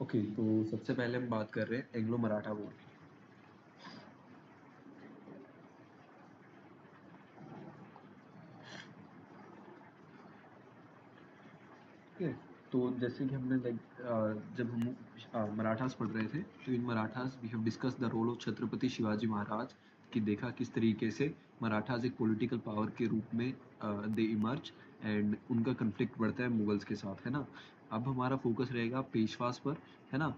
Okay, तो सबसे पहले हम बात कर रहे हैं एंग्लो मराठा वॉर की। ठीक है, तो जैसे कि हमने जब हम मराठास पढ़ रहे थे, तो in Marathas we have discuss the role of Chhatrapati Shivaji Maharaj, कि देखा किस तरीके से मराठास एक पॉलिटिकल पावर के रूप में दे इमर्ज, एंड उनका कन्फ्लिक्ट बढ़ता है मुगल्स के साथ, है ना। अब हमारा फोकस रहेगा पेशवास पर, है ना।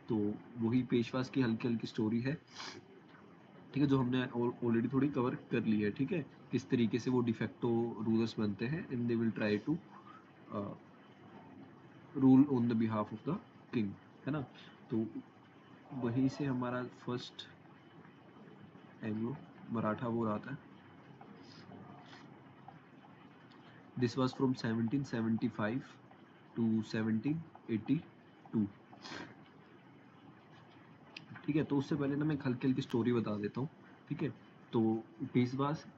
तो वही पेशवास की हल्की हल्की स्टोरी है, ठीक है, जो हमने ऑलरेडी थोड़ी कवर कर ली है। ठीक है, किस तरीके से वो डिफेक्टो रूलर्स बनते हैं and they will try to rule on the behalf of the king, है ना। तो वहीं से हमारा फर्स्ट एंग्लो मराठा वॉर आता है। This was from 1775 to 1782। ठीक है, तो उससे पहले ना मैं हल्की हल्की स्टोरी बता देता हूँ। ठीक है, तो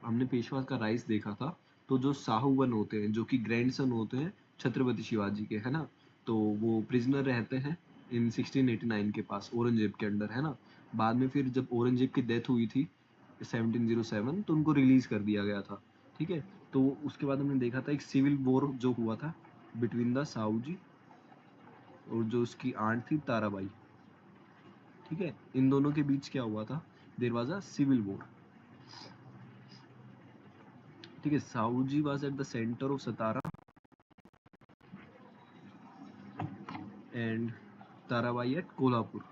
हमने पेशवास का राइज देखा था। तो जो साहुवन होते हैं, जो कि ग्रैंडसन होते हैं छत्रपति शिवाजी के, है ना, तो वो प्रिजनर रहते हैं इन 1689 के पास औरंगजेब के अंडर, है ना। बाद में फिर जब औरंगजेब की डेथ हुई थी 1707, तो उनको रिलीज कर दिया गया था। ठीक है, तो उसके बाद हमने देखा था एक सिविल वॉर जो हुआ था बिटवीन द साहू जी और जो उसकी आंट थी ताराबाई। ठीक है, इन दोनों के बीच क्या हुआ था, there was a civil war. ठीक है, Shahuji was at the centre of Satara and Tarabai at Kolhapur.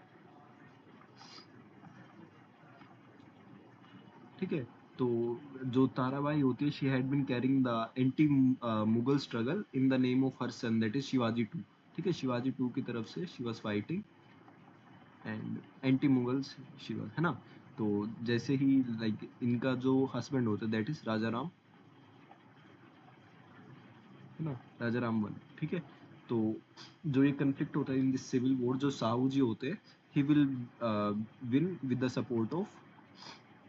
ठीक है, तो जो ताराबाई होती है, she had been carrying the anti Mughal struggle in the name of her son, that is Shivaji two. ठीक है, शिवाजी टू की तरफ से she was fighting and anti Mughals Shiva, है ना। तो जैसे ही इनका जो हस्बैंड होता है दैट इज राजा राम, है ना, राजा राम वन। ठीक है, तो जो ये कंफ्लिक्ट होता है इन दिस सिविल वॉर, जो साहू जी होते हैं, he will win with the support of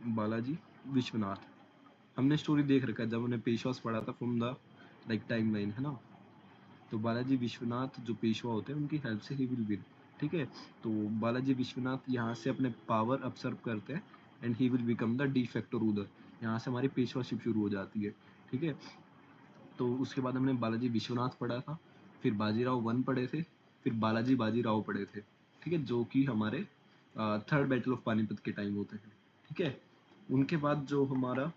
Balaji Vishwanath. हमने स्टोरी देख रखा है जब हमने पेशवास पढ़ा था फ्रॉम द टाइम लाइन, है ना। तो बालाजी विश्वनाथ जो पेशवा होते हैं, उनकी हेल्प से ही विल विन। ठीक है, तो बालाजी विश्वनाथ यहाँ से अपने पावर ऑब्जर्व करते हैं and he will become the de facto ruler. यहाँ से हमारी पेशवाशिप शुरू हो जाती है। ठीक है, तो उसके बाद हमने बालाजी विश्वनाथ पढ़ा था, फिर बाजीराव वन पढ़े थे, फिर बालाजी बाजीराव पढ़े थे। ठीक है, जो कि हमारे थर्ड बैटल ऑफ पानीपत के टाइम होते हैं। ठीक है, उनके बाद जो हमारा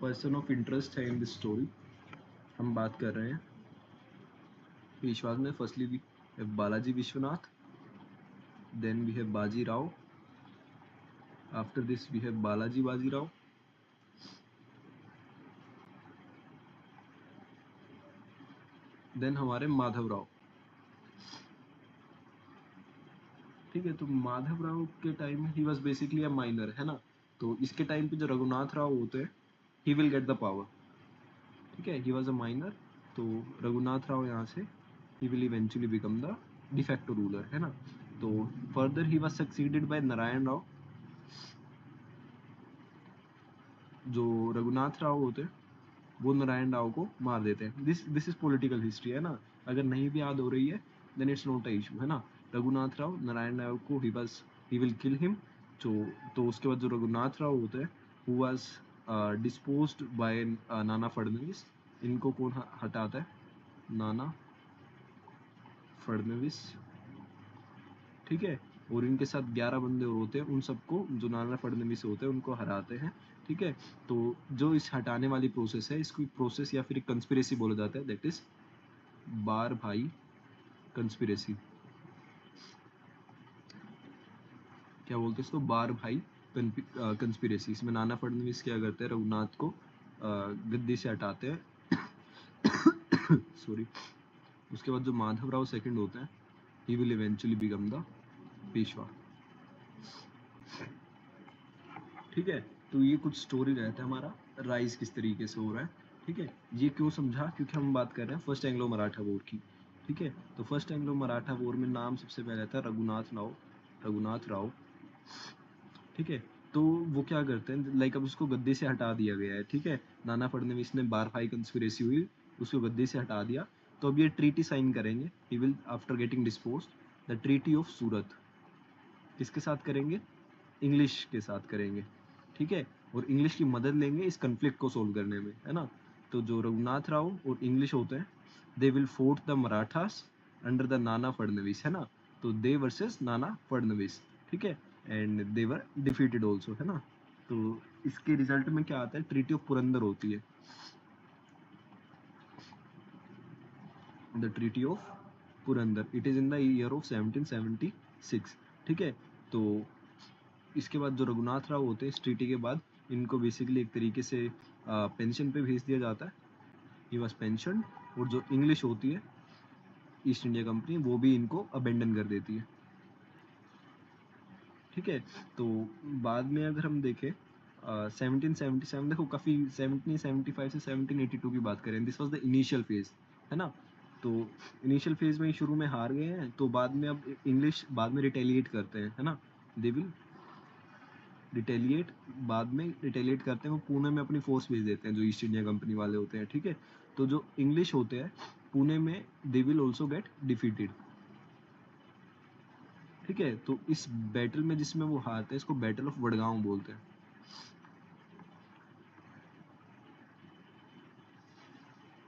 पर्सन ऑफ इंटरेस्ट है इन दिस स्टोरी, हम बात कर रहे हैं पेशवाज में। Firstly we have Balaji Vishwanath, then we have Bajirao, after this we have Balaji Bajirao, then हमारे माधव राव। ठीक है, तो माधव राव के टाइम में he was basically a minor, है ना। तो इसके टाइम पे जो रघुनाथ राव होते हैं, he will get the power. ठीक है, ही वॉज अ माइनर, तो रघुनाथ राव यहाँ से he will eventually become the de facto ruler, है ना। तो further he was succeeded by Narayan Rao. जो रघुनाथ राव होते हैं, वो नारायण राव को मार देते हैं। दिस इज पॉलिटिकल हिस्ट्री, है ना। अगर नहीं भी याद हो रही है then it's not a issue, है ना। रघुनाथ राव नारायण राव को ही विल किल हिम। तो उसके बाद जो रघुनाथ राव होते हैं, who was disposed bye Nana Phadnavis. इनको कौन हटाता है, नाना फडणवीस। ठीक है, और इनके साथ 11 बंदे और होते हैं, उन सबको जो नाना फडणवीस होते हैं उनको हराते हैं। ठीक है, तो जो इस हटाने वाली प्रोसेस है, इसको प्रोसेस या फिर कंस्पिरेसी बोला जाता है, दैट इज बार भाई कंस्पिरेसी। क्या बोलते हैं इसको, बार भाई कंस्पिरेसी। इसमें नाना फडणवीस क्या करते हैं, रघुनाथ को गद्दी से हटाते हैं। सॉरी। उसके बाद जो माधव राव सेकंड होते हैं, he will eventually become the Peshwa. ठीक है, तो ये कुछ स्टोरी रहता है हमारा, राइज किस तरीके से हो रहा है। ठीक है, ये क्यों समझा, क्योंकि हम बात कर रहे हैं फर्स्ट एंग्लो मराठा वॉर की। ठीक है, तो फर्स्ट एंग्लो मराठा वॉर में नाम सबसे पहले था रघुनाथ राव। ठीक है, तो वो क्या करते हैं, अब उसको गद्दे से हटा दिया गया है। ठीक है, नाना फडणवीस ने बार भाई कंस्पिरेसी हुई, उसको गद्दे से हटा दिया। तो अब ये ट्रीटी साइन करेंगे, he will after getting disposed the treaty of Surat. किसके साथ करेंगे? इंग्लिश के साथ करेंगे, ठीक है, और इंग्लिश की मदद लेंगे इस कन्फ्लिक्ट को सोल्व करने में, है ना। तो जो रघुनाथ राव और इंग्लिश होते हैं, they will fort the Marathas under the नाना फडनवीस, है ना। तो दे वर्सेस नाना फडनवीस, ठीक है, and they were defeated also, है ना। तो इसके रिजल्ट में क्या आता है? ट्रीटी ऑफ पुरंदर होती है, the treaty of Purandar. It is in the year of 1776, ठीक है। तो इसके बाद जो रघुनाथ राव होते हैं, इस ट्रीटी के बाद इनको बेसिकली एक तरीके से पेंशन पे भेज दिया जाता है, ही वाज पेंशन। और जो इंग्लिश होती है, ईस्ट इंडिया कंपनी, वो भी इनको अबेंडन कर देती है, ठीक है। तो बाद में अगर हम देखें 1777, देखो काफ़ी 1775 से 1782 की बात करें, this was the initial phase, है ना। तो इनिशियल फेज में शुरू में हार गए हैं, तो बाद में अब इंग्लिश बाद में रिटेलिएट करते हैं, है ना। दे विल रिटेलिएट, बाद में रिटेलिएट करते हैं, वो पुणे में अपनी फोर्स भेज देते हैं जो ईस्ट इंडिया कंपनी वाले होते हैं, ठीक है। तो जो इंग्लिश होते हैं पुणे में, they will also get defeated, ठीक है। तो इस बैटल में जिसमें वो हारते हैं, इसको बैटल ऑफ वडगांव बोलते हैं,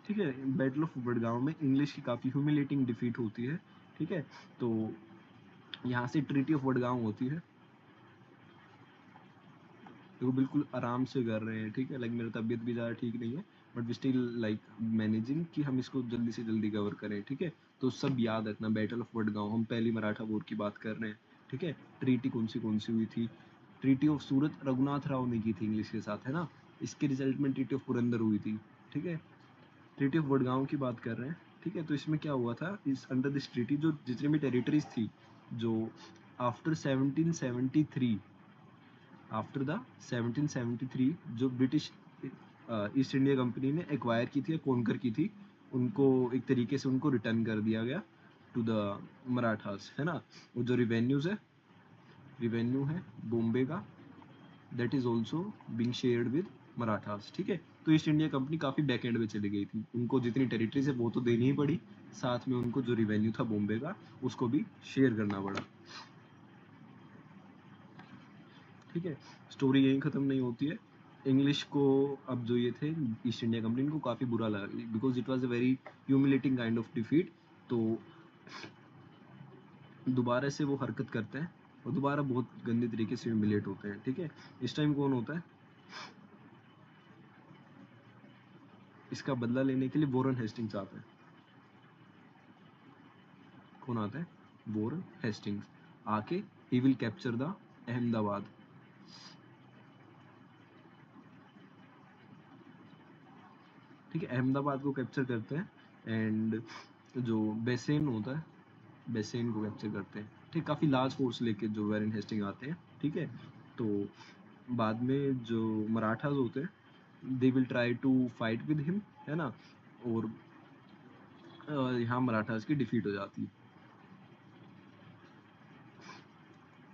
ठीक है। बैटल ऑफ वडगांव में इंग्लिश की काफ़ी ह्यूमिलेटिंग डिफीट होती है, ठीक है। तो यहाँ से ट्रीटी ऑफ वडगांव होती है, वो बिल्कुल आराम से कर रहे हैं, ठीक है। लाइक मेरी तबीयत भी ज़्यादा ठीक नहीं है, but we still like managing कि हम इसको जल्दी से जल्दी कवर करें, ठीक है। तो सब याद रखना, बैटल ऑफ वडगांव, हम पहली मराठा वॉर की बात कर रहे हैं, ठीक है। ट्रीटी कौन सी हुई थी? ट्रीटी ऑफ सूरत रघुनाथ राव ने की थी इंग्लिश के साथ, है ना। इसके रिजल्ट में ट्रीटी ऑफ पुरंदर हुई थी, ठीक है। ट्रीटी ऑफ वडगांव की बात कर रहे हैं, ठीक है। तो इसमें क्या हुआ था, इस अंडर दिस ट्रीटी जो जितनी भी टेरिटरीज थी, जो आफ्टर 1773, आफ्टर द 1773 जो ब्रिटिश ईस्ट इंडिया कंपनी ने एक्वायर की थी या कॉन्कर की थी, उनको एक तरीके से उनको रिटर्न कर दिया गया टू द मराठास, है ना। वो जो रिवेन्यू है बॉम्बे का, that is also being shared with Marathas, ठीक है। तो ईस्ट इंडिया कंपनी काफ़ी बैक एंड में चली गई थी, उनको जितनी टेरिटरीज है वो तो देनी ही पड़ी, साथ में उनको जो रिवेन्यू था बॉम्बे का, उसको भी शेयर करना पड़ा, ठीक है। स्टोरी यहीं ख़त्म नहीं होती है। इंग्लिश को अब जो ये थे ईस्ट इंडिया कंपनी, इनको काफ़ी बुरा लगा, because it was a very humiliating kind of defeat. तो दोबारा से वो हरकत करते हैं और दोबारा बहुत गंदे तरीके से ह्यूमिलेट होते हैं, ठीक है। इस टाइम कौन होता है? इसका बदला लेने के लिए वॉरेन हेस्टिंग्स आता है। कौन आता है? वॉरेन हेस्टिंग्स आके he will capture the Ahmedabad, ठीक है। अहमदाबाद को कैप्चर करते हैं, एंड जो बेसेन होता है, बेसेन को कैप्चर करते हैं, ठीक। काफ़ी लार्ज फोर्स लेके जो वॉरेन हेस्टिंग आते हैं, ठीक है। तो बाद में जो मराठास होते हैं, they will try to fight with him, है ना। और यहाँ मराठास की डिफीट हो जाती है,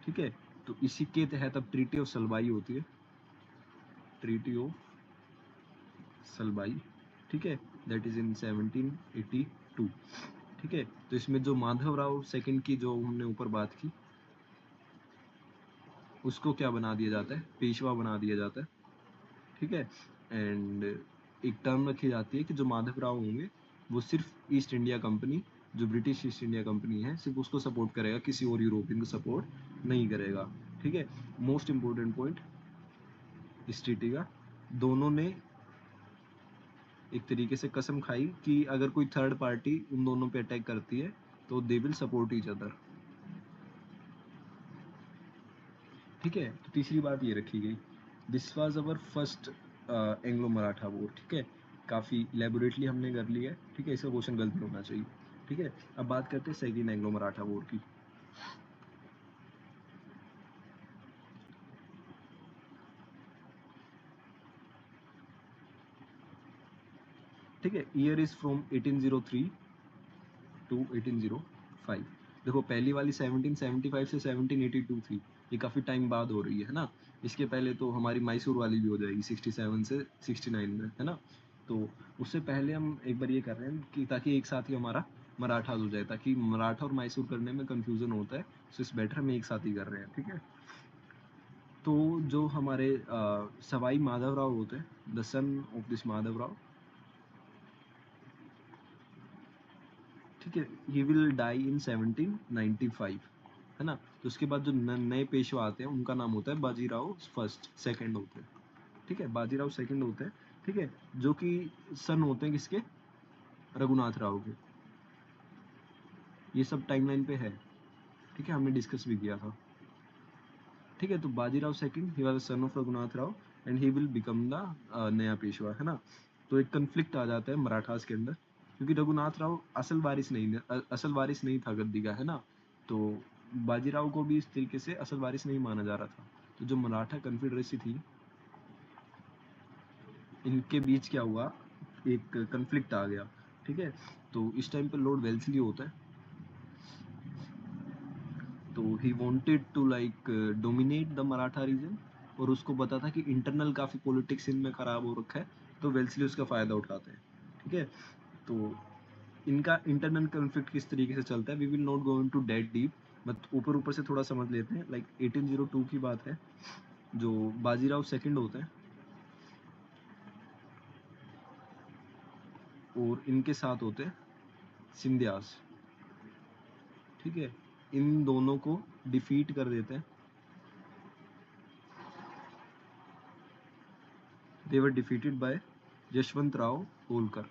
ठीक है। तो इसी के तहत अब ट्रीटी ऑफ सलबाई होती है, ट्रीटी ऑफ सलबाई, ठीक है, दैट इज इन 1782, ठीक है। तो इसमें जो माधवराव सेकंड की जो हमने ऊपर बात की, उसको क्या बना दिया जाता है? पेशवा बना दिया जाता है, ठीक है। एंड एक टर्म रखी जाती है कि जो माधवराव होंगे, वो सिर्फ ईस्ट इंडिया कंपनी, जो ब्रिटिश ईस्ट इंडिया कंपनी है, सिर्फ उसको सपोर्ट करेगा, किसी और यूरोपियन को सपोर्ट नहीं करेगा, ठीक है। मोस्ट इंपॉर्टेंट पॉइंट इस ट्रीटी का, दोनों ने एक तरीके से कसम खाई कि अगर कोई थर्ड पार्टी उन दोनों पे अटैक करती है, तो they will support each other, ठीक है। तो तीसरी बात ये रखी गई, this was our first Anglo Maratha war, ठीक है। काफ़ी लेबोरेटली हमने कर लिया है, ठीक है। इसका क्वेश्चन गलत नहीं होना चाहिए, ठीक है। अब बात करते हैं सेकेंड एंग्लो मराठा वॉर की, ठीक है। Year is from 1803 to 1805। देखो पहली वाली 1775 से 1782 थी, ये काफ़ी टाइम बाद हो रही है ना। इसके पहले तो हमारी मैसूर वाली भी हो जाएगी 67 से 69 में, है ना। तो उससे पहले हम एक बार ये कर रहे हैं कि ताकि एक साथ ही हमारा मराठास हो जाए, ताकि मराठा और मैसूर करने में कंफ्यूजन होता है, सो इस बेटर हम एक साथ ही कर रहे हैं, ठीक है। तो जो हमारे सवाई माधवराव होते हैं, the son of this Madhavrao, ठीक है, ही विल डाई इन 1795, है ना। तो उसके बाद जो नए पेशवा आते हैं उनका नाम होता है बाजीराव फर्स्ट, सेकंड होते हैं, ठीक है, बाजीराव सेकंड होते हैं, ठीक है, जो कि सन होते हैं किसके, रघुनाथ राव के। ये सब टाइमलाइन पे है, ठीक है, हमने डिस्कस भी किया था, ठीक है। तो Bajirao second, he was son of Raghunath Rao and he will become the नया पेशवा, है ना। तो एक कन्फ्लिक्ट आ जाता है मराठास के अंदर, क्योंकि रघुनाथ राव असल वारिस नहीं था गद्दी का, है ना। तो बाजीराव को भी इस तरीके से असल वारिस नहीं माना जा रहा था। तो जो मराठा कन्फेडरेसी थी, इनके बीच क्या हुआ, एक कन्फ्लिक्ट आ गया, ठीक है। तो इस टाइम पे लॉर्ड वेल्सली होता है, तो he wanted to like dominate the Maratha region, और उसको पता था कि इंटरनल काफ़ी पॉलिटिक्स इनमें ख़राब हो रखा है, तो वेल्सली उसका फ़ायदा उठाते हैं, ठीक है। तो इनका इंटरनल कन्फ्लिक्ट किस तरीके से चलता है, we will not go into that deep, but ऊपर ऊपर से थोड़ा समझ लेते हैं। लाइक 1802 की बात है, जो बाजीराव सेकंड होते हैं और इनके साथ होते हैं सिंधियास, ठीक है, इन दोनों को डिफीट कर देते हैं। They were defeated by Yashwant Rao Holkar,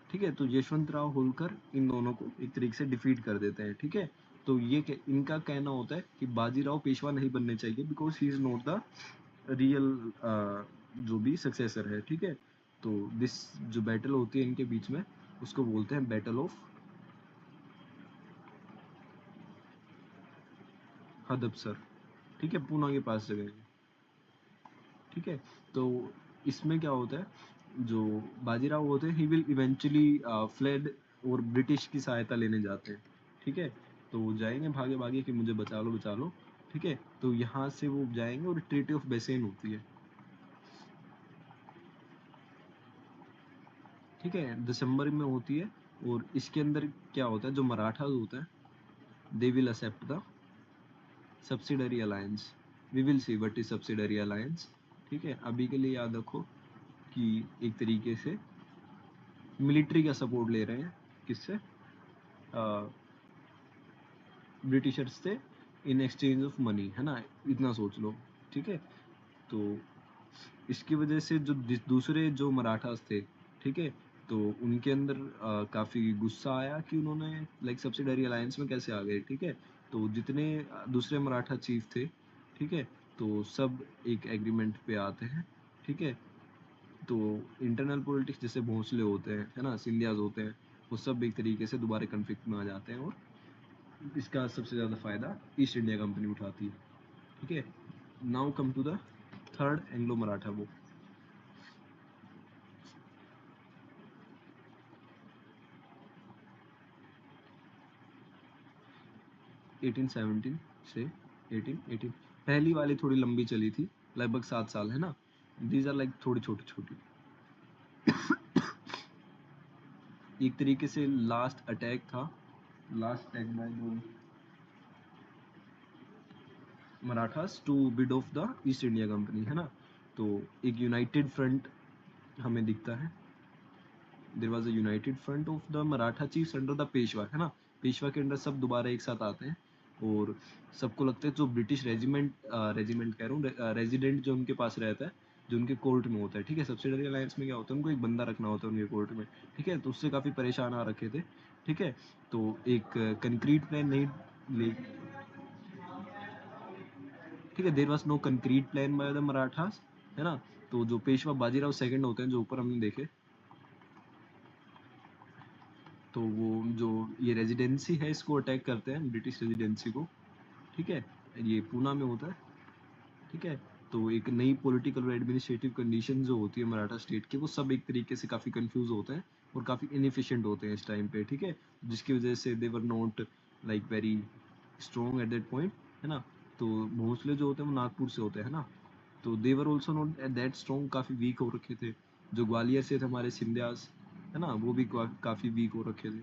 ठीक है। तो यशवंत राव होलकर इन दोनों को एक तरीके से डिफीट कर देते हैं, ठीक है। तो इनका कहना होता है कि बाजीराव पेशवा नहीं बनने चाहिए, because he is not the real जो भी सक्सेसर है, ठीक है। तो दिस जो बैटल होती है इनके बीच में, उसको बोलते हैं बैटल ऑफ हदबसर, ठीक है, पूना के पास जगह है, ठीक है। तो इसमें क्या होता है, जो बाजीराव होते हैं, ही विल इवेंचुअली फ्लेड और ब्रिटिश की सहायता लेने जाते हैं, ठीक है। तो वो जाएंगे भागे भागे कि मुझे बचा लो, ठीक है। तो यहाँ से वो जाएंगे और ट्रीटी ऑफ बेसेन होती है, ठीक है, दिसंबर में होती है। और इसके अंदर क्या होता है, जो मराठास होते हैं, they will accept the subsidiary alliance, we will see what is subsidiary alliance, ठीक है। अभी के लिए याद रखो कि एक तरीके से मिलिट्री का सपोर्ट ले रहे हैं, किससे, ब्रिटिशर्स से, इन एक्सचेंज ऑफ मनी, है ना, इतना सोच लो, ठीक है। तो इसकी वजह से जो दूसरे जो मराठास थे, ठीक है, तो उनके अंदर काफ़ी गुस्सा आया कि उन्होंने लाइक सब्सिडरी अलायंस में कैसे आ गए, ठीक है। तो जितने दूसरे मराठा चीफ थे, ठीक है, तो सब एक एग्रीमेंट पे आते हैं, ठीक है। तो इंटरनल पॉलिटिक्स जैसे भोंसले होते हैं, है ना, सिंधियाज होते हैं, वो सब एक तरीके से दोबारा कन्फ्लिक्ट में आ जाते हैं, और इसका सबसे ज़्यादा फ़ायदा ईस्ट इंडिया कंपनी उठाती है, ठीक है। Now come to the third Anglo Maratha war. 1817 से 1818, पहली वाली थोड़ी लंबी चली थी, लगभग 7 साल, है ना। दीज आर लाइक थोड़ी छोटी छोटी, एक तरीके से लास्ट अटैक था, last attack by the Marathas to bid of the East India Company, है ना। तो एक यूनाइटेड फ्रंट हमें दिखता है, there was a united front of the Maratha chiefs under the Peshwa, है ना। पेशवा के अंडर सब दोबारा एक साथ आते हैं, और सबको लगता है जो ब्रिटिश रेजिमेंट कह रहा हूँ, रेजिडेंट जो उनके पास रहता है, जो उनके कोर्ट में होता है, ठीक है। सब्सिडरी अलायंस में क्या होता है, उनको एक बंदा रखना होता है उनके कोर्ट में, ठीक है। तो उससे काफ़ी परेशान आ रखे थे, ठीक है। तो एक कंक्रीट प्लान नहीं ले, ठीक है, there was no concrete plan by the Marathas, है ना। तो जो पेशवा बाजीराव सेकंड होते हैं, जो ऊपर हमने देखे, तो वो जो ये रेजिडेंसी है, इसको अटैक करते हैं, ब्रिटिश रेजिडेंसी को, ठीक है। ये पूना में होता है, ठीक है। तो एक नई पॉलिटिकल और एडमिनिस्ट्रेटिव कंडीशन जो होती है मराठा स्टेट की, वो सब एक तरीके से काफ़ी कंफ्यूज होते हैं और काफ़ी इनएफिशिएंट होते हैं इस टाइम पे, ठीक है। जिसकी वजह से they were not like very strong at that point, है ना। तो भोसले जो होते हैं वो नागपुर से होते हैं ना, तो they were also not that strong, काफ़ी वीक हो रखे थे। जो ग्वालियर से थे हमारे सिंध्यास है ना, वो भी काफ़ी वीक हो रखे थे,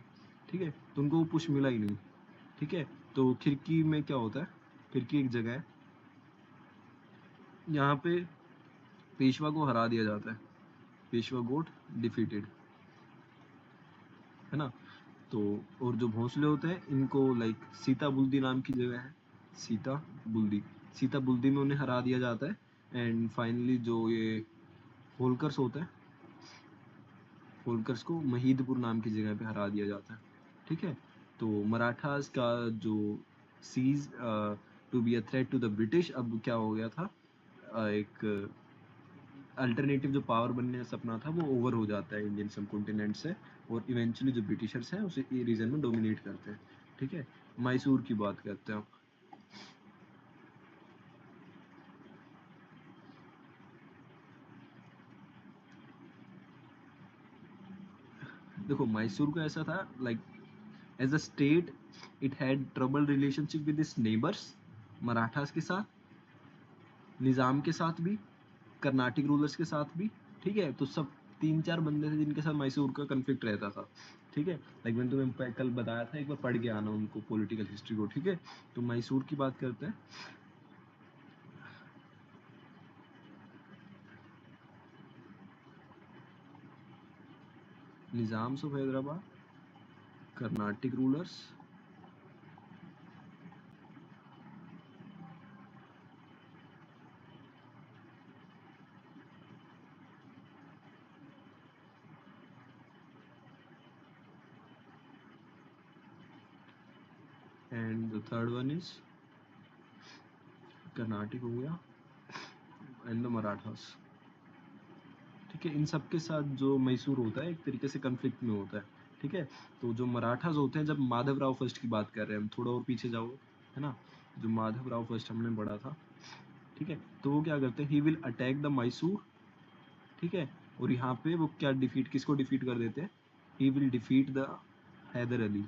ठीक है, तो उनको वो पुश मिला ही नहीं, ठीक है। तो खिड़की में क्या होता है, खिड़की एक जगह है, यहाँ पे पेशवा को हरा दिया जाता है, पेशवा गोट डिफीटेड, है ना। तो और जो भोंसले होते हैं इनको लाइक सीता बुल्दी नाम की जगह है, सीता बुल्दी, सीता बुल्दी में उन्हें हरा दिया जाता है। एंड फाइनली जो ये होलकर्स होते हैं, होलकर्स को महीदपुर नाम की जगह पे हरा दिया जाता है, ठीक है। तो मराठास का जो cease to be a threat to the British, अब क्या हो गया था, एक अल्टरनेटिव जो पावर बनने का सपना था वो ओवर हो जाता है इंडियन सब कॉन्टिनेंट से, और इवेंचुअली जो ब्रिटिशर्स हैं उसे ये रीजन में डोमिनेट करते हैं, ठीक है। मैसूर की बात करते हैं। देखो मैसूर का ऐसा था, like as a state it had trouble relationship with its neighbours, Marathas के साथ, निज़ाम के साथ भी, कर्नाटिक रूलर्स के साथ भी, ठीक है। तो सब तीन चार बंदे थे जिनके साथ मैसूर का कन्फ्लिक्ट रहता था, ठीक है। लाइक मैंने तुम्हें कल बताया था, एक बार पढ़ के आना उनको पॉलिटिकल हिस्ट्री को, ठीक है। तो मैसूर की बात करते हैं। Nizam's of Hyderabad, Carnatic rulers, and the third one is Carnatic हो गया, एंड द मराठास, ठीक है। इन सब के साथ जो मैसूर होता है एक तरीके से कन्फ्लिक्ट में होता है, ठीक है। तो जो मराठास होते हैं, जब माधवराव फर्स्ट की बात कर रहे हैं हम, थोड़ा और पीछे जाओ, है ना, जो माधवराव फर्स्ट हमने पढ़ा था, ठीक है। तो वो क्या करते हैं, he will attack the Mysore, ठीक है। और यहाँ पे वो क्या डिफीट, किसको डिफीट कर देते हैं, he will defeat the Hyder Ali,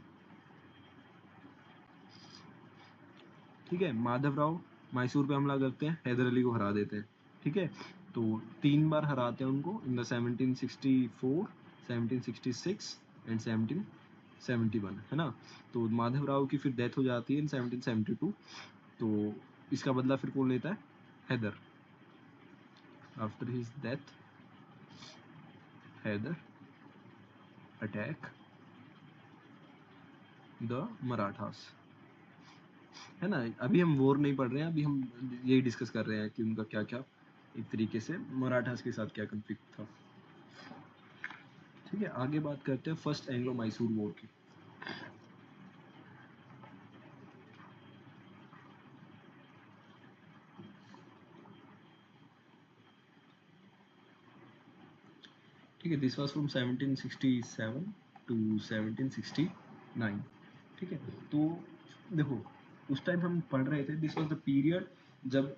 ठीक है। माधवराव मैसूर पे हमला करते हैं, हैदर अली को हरा देते हैं, ठीक है। तो तीन बार हराते हैं उनको इन द 1764, 1766 एंड 1771, है ना। तो माधवराव की फिर डेथ हो जाती है इन 1772। तो इसका बदला फिर कौन लेता है, Hyder. After his death Hyder attack the Marathas, है ना। अभी हम वॉर नहीं पढ़ रहे हैं, अभी हम यही डिस्कस कर रहे हैं कि उनका क्या क्या एक तरीके से मराठास के साथ क्या कन्फ्लिक्ट था, ठीक है। आगे बात करते हैं फर्स्ट एंग्लो मैसूर वॉर की। ठीक है, दिस वाज फ्रॉम 1767 टू 1769, ठीक है। तो देखो उस टाइम हम पढ़ रहे थे, दिस वाज द पीरियड जब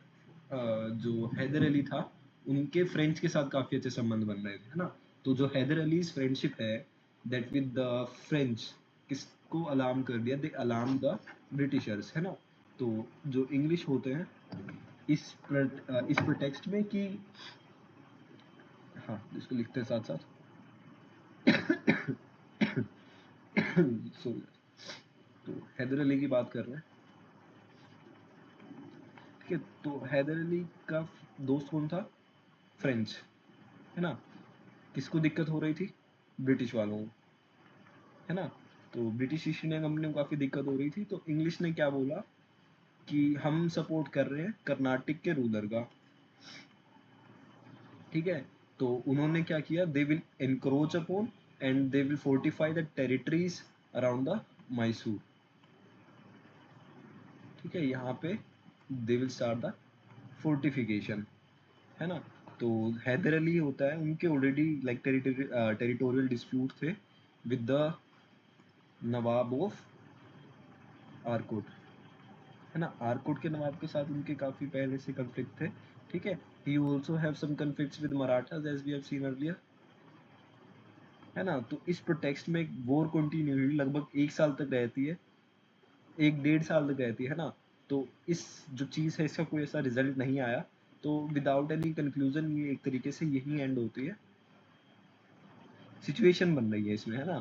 जो हैदर अली था उनके फ्रेंच के साथ काफी अच्छे संबंध बन रहे थे, है ना। तो जो हैदर अली फ्रेंडशिप है दैट विद द फ्रेंच, किसको अलार्म कर दिया, दे अलार्म द ब्रिटिशर्स, है ना। तो जो इंग्लिश होते हैं इस प्रोटेक्स्ट में कि, हाँ इसको लिखते हैं साथ साथ, सॉरी। तो हैदर अली की बात कर रहे हैं, ठीक है। तो हैदर अली का दोस्त कौन था, फ्रेंच, है ना। किसको दिक्कत हो रही थी, ब्रिटिश वालों को, है ना। तो ब्रिटिश ईस्ट इंडिया कंपनी को काफी दिक्कत हो रही थी, तो इंग्लिश ने क्या बोला कि हम सपोर्ट कर रहे हैं कर्नाटक के रूलर का, ठीक है। तो उन्होंने क्या किया, they will encroach upon and they will fortify the territories around the Mysore, ठीक है। यहाँ पे they will start the fortification, है ना। तो हैदर अली होता है, उनके ऑलरेडी लाइक टेरिटोरियल डिस्प्यूट थे with the Nawab of Arcot, है ना। आरकोट के नवाब के साथ उनके काफी पहले से कन्फ्लिक्ट थे, ठीक है। He also have some conflicts with Marathas as we have seen earlier, है ना। तो इस प्रोटेक्स्ट में वॉर कंटिन्यू हुई, लगभग एक साल तक रहती है, एक डेढ़ साल तक रहती है ना। तो इस जो चीज़ है इसका कोई ऐसा रिजल्ट नहीं आया, तो विदाउट एनी कंक्लूजन ये एक तरीके से यही एंड होती है, सिचुएशन बन रही है इसमें, है ना।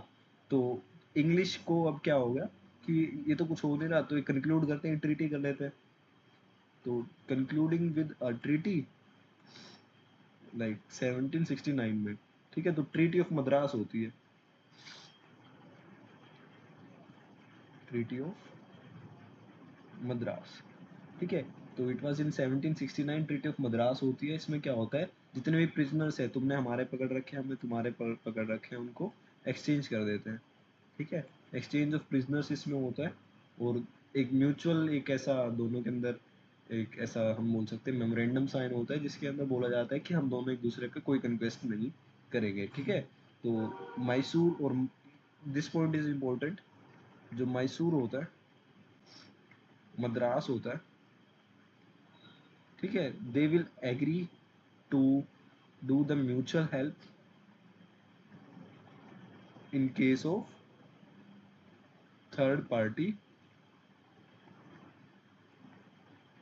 तो इंग्लिश को अब क्या हो गया कि ये तो कुछ हो नहीं रहा, तो ये कंक्लूड करते हैं, ट्रीटी कर लेते हैं। तो concluding with a treaty like 1769 में, ठीक है, तो ट्रीटी ऑफ मद्रास होती है, ट्रीटी ऑफ मद्रास, ठीक है। तो it was in 1769, treaty of Madras होती है। इसमें क्या होता है, जितने भी प्रिजनर्स है, तुमने हमारे पकड़ रखे हैं, हमने तुम्हारे पकड़ रखे हैं, उनको एक्सचेंज कर देते हैं, ठीक है। एक्सचेंज ऑफ प्रिजनर्स इसमें होता है, और एक म्यूचुअल, एक ऐसा दोनों के अंदर एक ऐसा हम बोल सकते हैं मेमोरेंडम साइन होता है, जिसके अंदर बोला जाता है कि हम दोनों एक दूसरे पे कोई कन्क्वेस्ट नहीं करेंगे, ठीक है। तो मैसूर, और दिस पॉइंट इज इम्पोर्टेंट, जो मैसूर होता है, मद्रास होता है, ठीक है, they will agree to do the mutual help in case of third party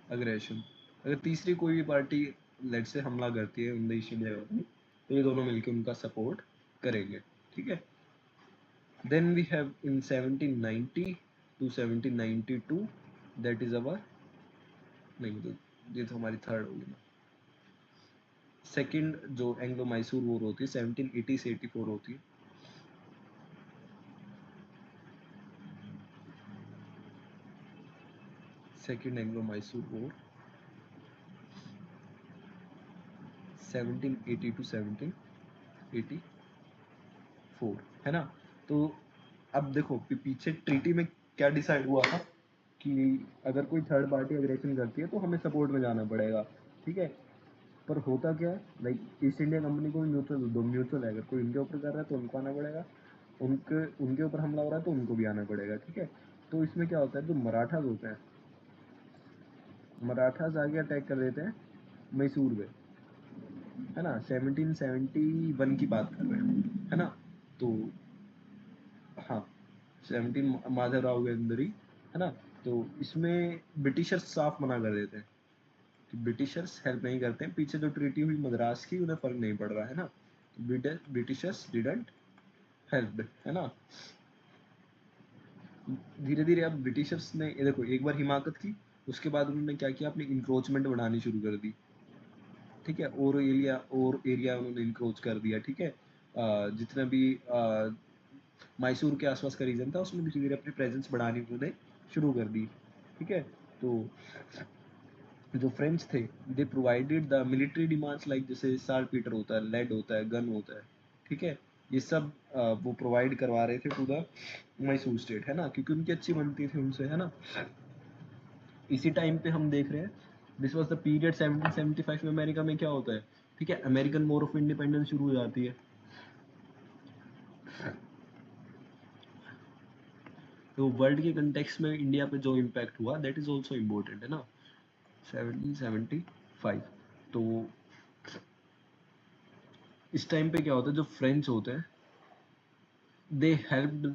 aggression. अगर तीसरी कोई भी पार्टी लेट से हमला करती है in the East India Company, तो ये दोनों मिलकर उनका सपोर्ट करेंगे, ठीक है। Then we have in 1790 to 1792, that is our, नहीं तो ये तो हमारी थर्ड होगी ना, सेकंड जो एंग्लो मैसूर वॉर होती है 1780 से 84 होती है, second Anglo Mysore war 1780 to 1784, है ना। तो अब देखो पीछे ट्रीटी में क्या डिसाइड हुआ था कि अगर कोई थर्ड पार्टी अग्रेशन करती है तो हमें सपोर्ट में जाना पड़ेगा, ठीक है। पर होता क्या है, लाइक ईस्ट इंडिया कंपनी को म्यूचुअल, दो म्यूचुअल है, अगर कोई इनके ऊपर कर रहा है तो उनको आना पड़ेगा, उनके उनके ऊपर हमला हो रहा है तो उनको भी आना पड़ेगा, ठीक है। तो इसमें क्या होता है, जो मराठास होते हैं, मराठास आगे अटैक कर देते हैं मैसूर पे, है ना, 1771 की बात कर रहे हैं, है ना। तो हाँ, 17 माधवराव गंदरी, है ना। तो इसमें ब्रिटिशर्स साफ मना कर देते हैं कि ब्रिटिशर्स हेल्प नहीं करते हैं, पीछे जो ट्रीटी हुई मद्रास की उन्हें फर्क नहीं पड़ रहा है ना, ब्रिटिशर्स डिडंट हेल्प, है ना। धीरे धीरे अब ब्रिटिशर्स ने, ये देखो, एक बार हिमाकत की, उसके बाद उन्होंने क्या किया, अपनी इंक्रोचमेंट बढ़ानी शुरू कर दी, ठीक है, और एरिया उन्होंने इंक्रोच कर दिया, ठीक है। जितना भी मैसूर के आसपास का रीजन था उसमें धीरे धीरे अपनी प्रेजेंस बढ़ानी उन्होंने शुरू कर दी, ठीक है। तो जो फ्रेंच थे, दे provided the military demands, like जैसे सार पीटर होता है, लेड होता है, गन होता है, ठीक है, ये सब वो प्रोवाइड करवा रहे थे टू द मैसूर स्टेट, है ना, क्योंकि उनकी अच्छी बनती थी उनसे, है ना। इसी टाइम पे हम देख रहे हैं, दिस वाज द पीरियड 1775 में अमेरिका में क्या होता है, ठीक है, अमेरिकन वॉर ऑफ इंडिपेंडेंस शुरू हो जाती है। तो वर्ल्ड के कंटेक्स्ट में इंडिया पे जो इम्पैक्ट हुआ दैट इज ऑल्सो इम्पोर्टेंट, है ना। 1775, तो इस टाइम पे क्या होता है, जो फ्रेंच होते हैं, दे helped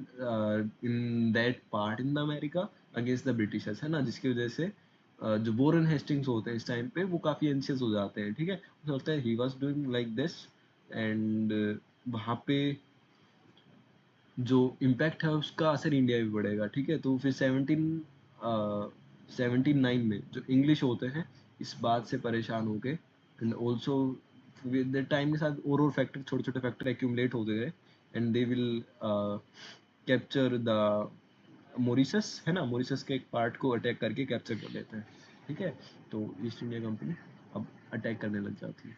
in that part in the America against the Britishers, है ना, जिसकी वजह से जो वॉरेन हेस्टिंग्स होते हैं इस टाइम पे वो काफ़ी एंशियस हो जाते हैं, ठीक है, उसे लगता है he was doing like this, and वहाँ पे जो इम्पैक्ट है उसका असर इंडिया भी पड़ेगा, ठीक है। तो फिर 1779 में जो इंग्लिश होते हैं इस बात से परेशान हो गए, and also with the time के साथ और फैक्टर, छोटे छोटे फैक्टर एक्यूमुलेट होते गए, and they will capture the Mauritius, है ना, मॉरिशस के एक पार्ट को अटैक करके कैप्चर कर लेते हैं, ठीक है। तो ईस्ट इंडिया कंपनी अब अटैक करने लग जाती है,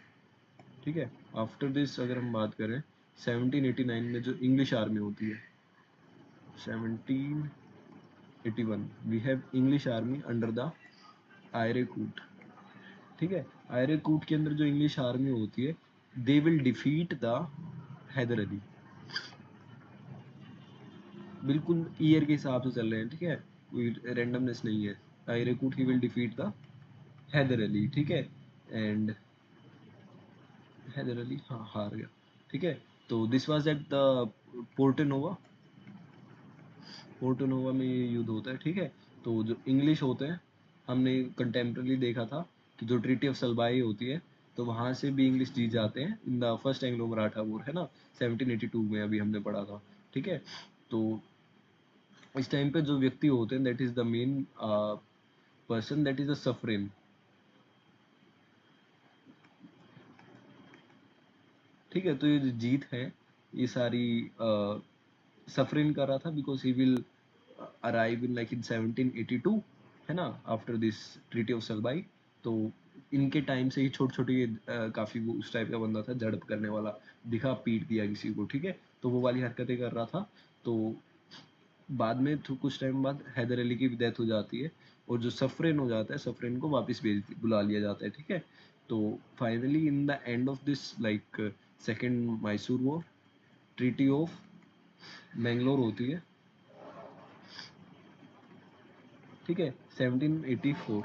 ठीक है। आफ्टर दिस अगर हम बात करें 1789 में जो इंग्लिश आर्मी होती है, 1781 we have English army under the Eyre Coote, ठीक है। आयरेकूट के अंदर जो इंग्लिश आर्मी होती है, they will defeat the Hyder Ali, बिल्कुल ईयर के हिसाब से चल रहे हैं, ठीक है, कोई रेंडमनेस नहीं है। आयरेकूट ही will defeat the Hyder Ali, ठीक है, एंड हैदर अली हाँ हार गया, ठीक है। तो this was at the Porto Novo, Porto Novo में ये युद्ध होता है, ठीक है। तो जो इंग्लिश होते हैं, हमने कंटेम्प्रेरी देखा था कि जो ट्रीटी ऑफ सलबाई होती है तो वहाँ से भी इंग्लिश जीत जाते हैं in the first Anglo Maratha war, है ना, 1782 में अभी हमने पढ़ा था। ठीक है, तो इस टाइम पे जो व्यक्ति होते हैं that is the main person, that is the Suffren. ठीक है, तो ये जो जीत है ये सारी सफरेन कर रहा था because he will arrive in like in 1782, है ना, after this treaty of Salbai. तो इनके टाइम से ही छोटी छोटी काफी वो उस टाइप का बंदा था, झड़प करने वाला, दिखा पीट दिया किसी को, ठीक है, तो वो वाली हरकतें कर रहा था। तो बाद में कुछ टाइम बाद हैदर अली की भी डेथ हो जाती है और जो सफरेन हो जाता है, सफरेन को वापस बुला लिया जाता है। ठीक है, तो finally in the end of this like second Mysore war, treaty of Mangalore होती है। ठीक है, 1784,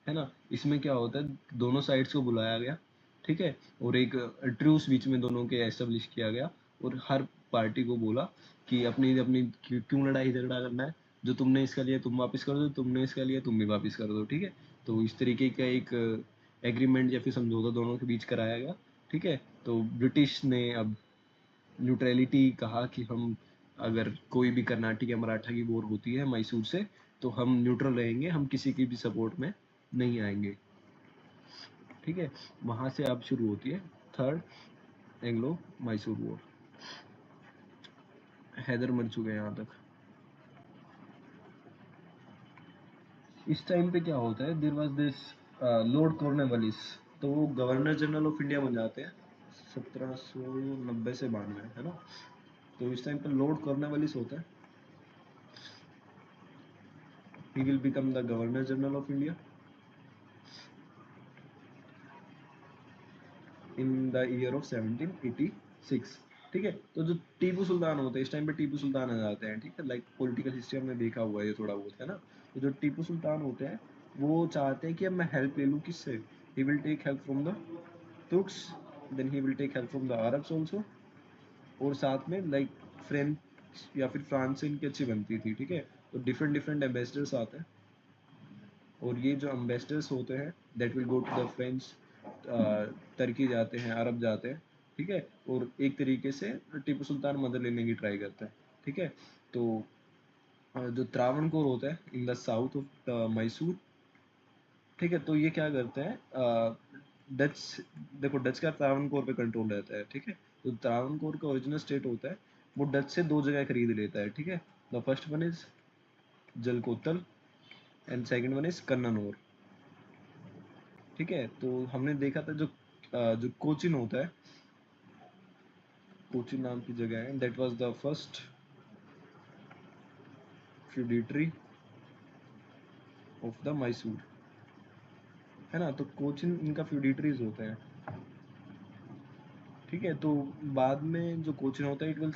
है ना, इसमें क्या होता है दोनों साइड्स को बुलाया गया। ठीक है, और एक ट्रूस बीच में दोनों के एस्टेब्लिश किया गया और हर पार्टी को बोला कि अपनी अपनी क्यों लड़ाई झगड़ा करना है, जो तुमने इसका लिया तुम वापस कर दो, तुमने इसका लिया तुम भी वापस कर दो। ठीक है, तो इस तरीके का एक एग्रीमेंट या फिर समझौता दोनों के बीच कराया गया। ठीक है, तो ब्रिटिश ने अब न्यूट्रलिटी कहा कि हम अगर कोई भी कर्नाटक या मराठा की वॉर होती है मैसूर से तो हम न्यूट्रल रहेंगे, हम किसी की भी सपोर्ट में नहीं आएंगे। ठीक है, वहां से अब शुरू होती है third Anglo Mysore war. Hyder मर चुके हैं यहाँ तक। इस टाइम पे क्या होता है, there was this Lord Cornwallis, तो वो गवर्नर जनरल ऑफ इंडिया बन जाते हैं 1790 से 92, है ना। तो इस टाइम पे लॉर्ड कॉर्नवालिस होता है, he will become the governor general of India in the year of 1786। ठीक है, तो जो टीपू सुल्तान होते हैं इस टाइम पे टीपू सुल्तान आ जाते हैं। ठीक है, लाइक पॉलिटिकल हिस्ट्री हमने देखा हुआ है ये थोड़ा बहुत, है ना। तो जो टीपू सुल्तान होते हैं वो चाहते हैं कि अब मैं हेल्प ले लूँ किससे, he will take help from the Turks, then he will take help from the Arabs also, और साथ में लाइक फ्रेंच या फिर फ्रांस से इनकी अच्छी बनती थी। ठीक है, तो डिफरेंट डिफरेंट एम्बेसडर्स आते हैं और ये जो एम्बेसडर्स होते हैं that will go to the French, तुर्की जाते हैं, अरब जाते हैं। ठीक है, और एक तरीके से टीपू सुल्तान मदद लेने की ट्राई करता है। ठीक है, तो जो त्रावणकोर होता है in the south of Mysore. ठीक है, तो ये क्या करते हैं, डच, देखो डच का त्रावणकोर पे कंट्रोल रहता है। ठीक है, तो त्रावणकोर का ओरिजिनल स्टेट होता है वो डच से दो जगह खरीद लेता है। ठीक है, द फर्स्ट वन इज जलकोतल and second one is Cannanore. ठीक है, तो हमने देखा था जो कोचिन होता है, कोचिन नाम की जगह है, that was the first feudatory of the Mysore, है ना। तो कोचिन इनका फ्यूडिटरीज होते हैं। ठीक है, तो बाद में जो कोचिन होता है it will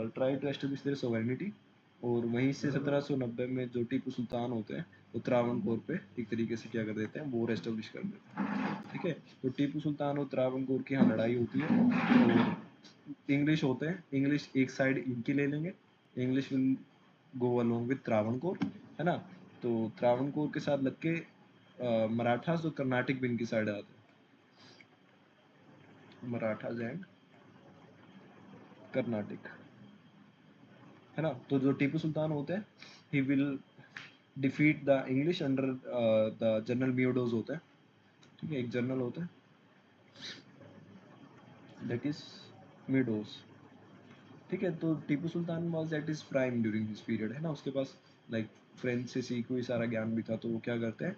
try to establish their sovereignty, और वहीं से 1790 में जो टीपू सुल्तान होते हैं वो त्रावणकोर पे एक तरीके से क्या कर देते हैं, वॉर एस्टेब्लिश कर देते हैं। ठीक है, तो टीपू सुल्तान और त्रावणकोर की यहाँ लड़ाई होती है और इंग्लिश होते हैं, इंग्लिश एक साइड इनकी ले लेंगे, English will go along with Travancore, है ना। तो त्रावणकोर के साथ लग के मराठास और कर्नाटक भी इनकी साइड आते हैं, मराठास एंड कर्नाटक, है ना। तो जो टीपू सुल्तान होते हैं he will defeat the English under the general Medows होता है। ठीक है, एक जनरल होता है दैट इज मिडोज। ठीक है, तो Tipu Sultan was at his prime during this period, है ना, उसके पास लाइक फ्रेंच से सीखा हुई सारा ज्ञान भी था। तो वो क्या करते हैं,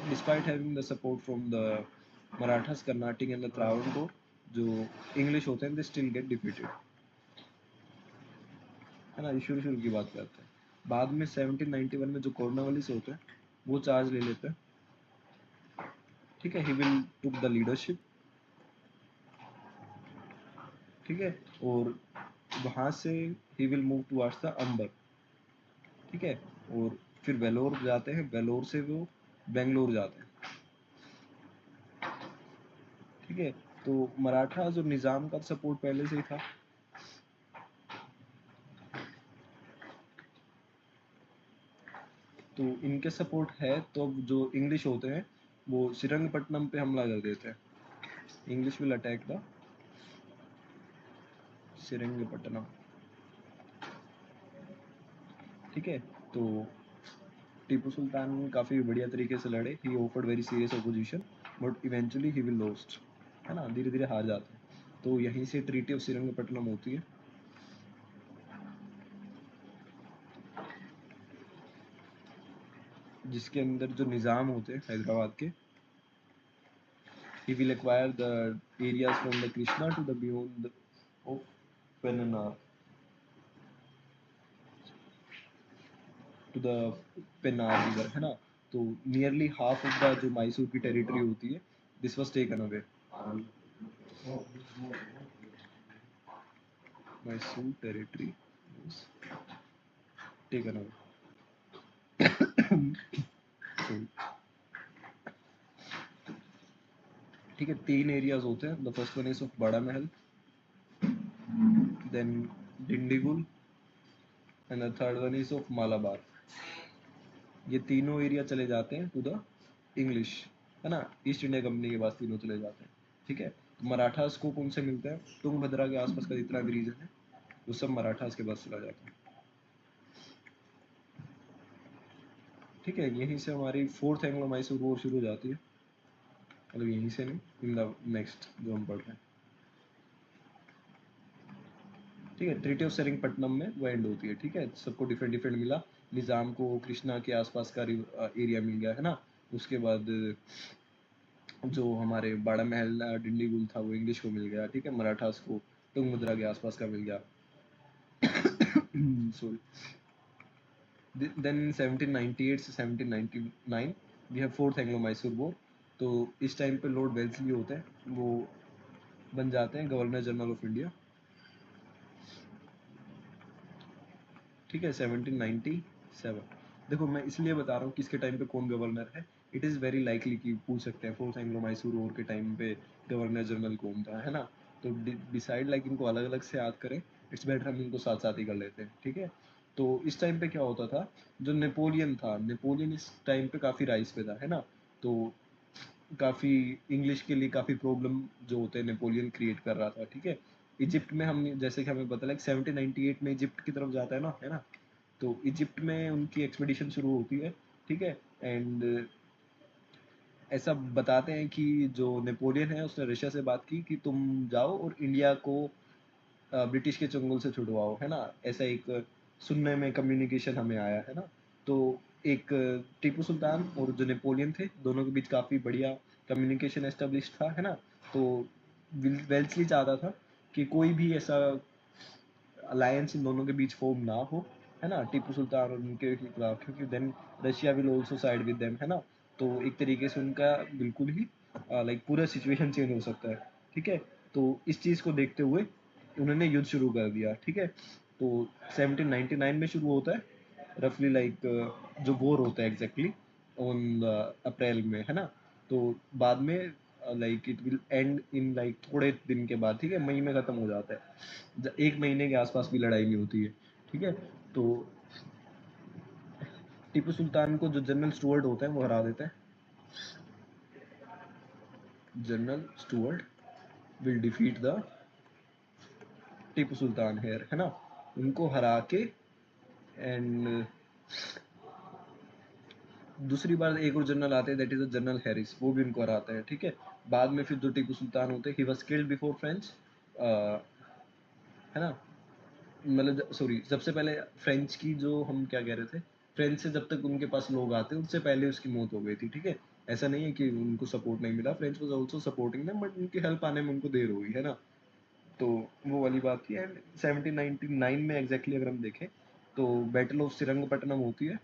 despite having the support from the Marathas, Carnatic and the Travancore, जो इंग्लिश होते हैं दे स्टिल गेट डिफीटेड, है ना। ये शुरू शुरू की बात करते हैं। बाद में 1791 में जो कॉर्नवालिस होते हैं वो चार्ज ले लेते हैं। ठीक है, he will took the leadership. ठीक है, और वहां से he will move towards the Amber. ठीक है, और फिर वेलोर जाते हैं, वेलोर से वो बेंगलोर जाते हैं। ठीक है, तो मराठा जो निजाम का सपोर्ट पहले से ही था। तो इनके सपोर्ट है, तो जो इंग्लिश होते हैं वो श्रीरंगपट्टनम पे हमला कर देते हैं। English will attack the Srirangapatnam. ठीक है, तो टीपू सुल्तान काफ़ी बढ़िया तरीके से लड़े, ही offered very serious opposition but eventually he will lost, है ना, धीरे धीरे हार जाते हैं। तो यहीं से ट्रीटी ऑफ श्रीरंगपट्टनम होती है। जिसके अंदर जो निज़ाम होते हैं हैदराबाद के, he will acquire the areas from the Krishna to the beyond of Pennar to the Pennar river, है ना। तो नियरली हाफ ऑफ द जो मैसूर की टेरिटरी होती है, this was taken away. Mysore territory was taken away। ठीक है, 3 एरियाज होते हैं। The first one is of Bara Mahal, then Dindigul and the third one is of Malabar. ये तीनों एरिया चले जाते हैं टू द इंग्लिश, है ना, ईस्ट इंडिया कंपनी के पास तीनों चले जाते हैं। ठीक है, तो मराठास को कौन से मिलते हैं, तुंगभद्रा के आसपास का जितना भी रीजन है वो सब मराठास के पास चला जाता है। ठीक है, यहीं से हमारी फोर्थ एंग्लो मैसूर वॉर शुरू हो जाती है, मतलब यहीं से नहीं, इन द नेक्स्ट जो हम पढ़ रहे हैं। ठीक है, ट्रीटी ऑफ सेरिंगपट्टनम में वो एंड होती है। ठीक है, सबको डिफरेंट डिफरेंट मिला, निज़ाम को कृष्णा के आसपास का एरिया मिल गया, है ना। उसके बाद जो हमारे बड़ा महल डिंडीगुल था वो इंग्लिश को मिल गया। ठीक है, मराठास को तुंगभद्रा के आसपास का मिल गया। सॉरी, देन 1798 से 1799 we have fourth Anglo Mysore war. तो इस टाइम पे लॉर्ड वेल्सली होते हैं, वो बन जाते हैं गवर्नर जनरल ऑफ इंडिया। ठीक है, 1797। देखो मैं इसलिए बता रहा हूँ किसके टाइम पे कौन गवर्नर है, इट इज़ वेरी लाइकली कि पूछ सकते हैं फोर्थ एंग्लो मैसूर वॉर के टाइम पे गवर्नर जनरल कौन था, है ना। तो डिसाइड लाइक इनको अलग अलग से याद करें, इट्स बेटर हम इनको साथ साथ ही कर लेते हैं। ठीक है, तो इस टाइम पे क्या होता था, जो नेपोलियन था, नेपोलियन इस टाइम पे काफ़ी राइज पे था, है ना। तो काफ़ी इंग्लिश के लिए काफ़ी प्रॉब्लम जो होते हैं नेपोलियन क्रिएट कर रहा था। ठीक है, इजिप्ट में हम जैसे कि हमें पता, लाइक 1798 में इजिप्ट की तरफ जाता है ना। तो इजिप्ट में उनकी एक्सपीडिशन शुरू होती है। ठीक है, एंड ऐसा बताते हैं कि जो नेपोलियन है उसने रशिया से बात की कि तुम जाओ और इंडिया को ब्रिटिश के चंगुल से छुड़वाओ, है ना। ऐसा एक सुनने में कम्युनिकेशन हमें आया, है ना। तो एक टीपू सुल्तान और जो नेपोलियन थे दोनों के बीच काफ़ी बढ़िया कम्युनिकेशन एस्टेब्लिश था, है ना। तो वेल्सली चाहता था कि कोई भी ऐसा अलायंस इन दोनों के बीच फॉर्म ना हो, है ना, टीपू सुल्तान और उनके खिलाफ, क्योंकि then Russia will also side with them, है ना। तो एक तरीके से उनका बिल्कुल ही लाइक पूरा सिचुएशन चेंज हो सकता है। ठीक है, तो इस चीज़ को देखते हुए उन्होंने युद्ध शुरू कर दिया। ठीक है, तो 1799 में शुरू होता है रफली, लाइक जो वॉर होता है एग्जैक्टली ऑन अप्रैल में, है ना। तो बाद में like it will and in like थोड़े दिन के बाद, ठीक है, मई में ख़त्म हो जाता है, एक महीने के आसपास भी लड़ाई नहीं होती है। ठीक है, तो टीपू सुल्तान को जो जनरल स्टुअर्ट होते हैं वो हरा देते हैं। General Stuart will defeat the Tipu Sultan here, है ना, उनको हरा के। एंड दूसरी बार एक और जनरल आते हैं, दैट इज जनरल हैरिस, वो भी उनको हराता है। ठीक है, बाद में फिर जो टीपू सुल्तान होते हैं, he was killed before French, है ना। मतलब सॉरी, सबसे पहले फ्रेंच की जो हम क्या कह रहे थे, फ्रेंच से जब तक उनके पास लोग आते उससे पहले उसकी मौत हो गई थी। ठीक है, ऐसा नहीं है कि उनको सपोर्ट नहीं मिला, French was also supporting them, but उनकी हेल्प आने में उनको देर हुई, है ना। तो वो वाली बात थी। एंड 1799 में एग्जैक्टली अगर हम देखें तो बैटल ऑफ श्रीरंगपट्टनम होती है,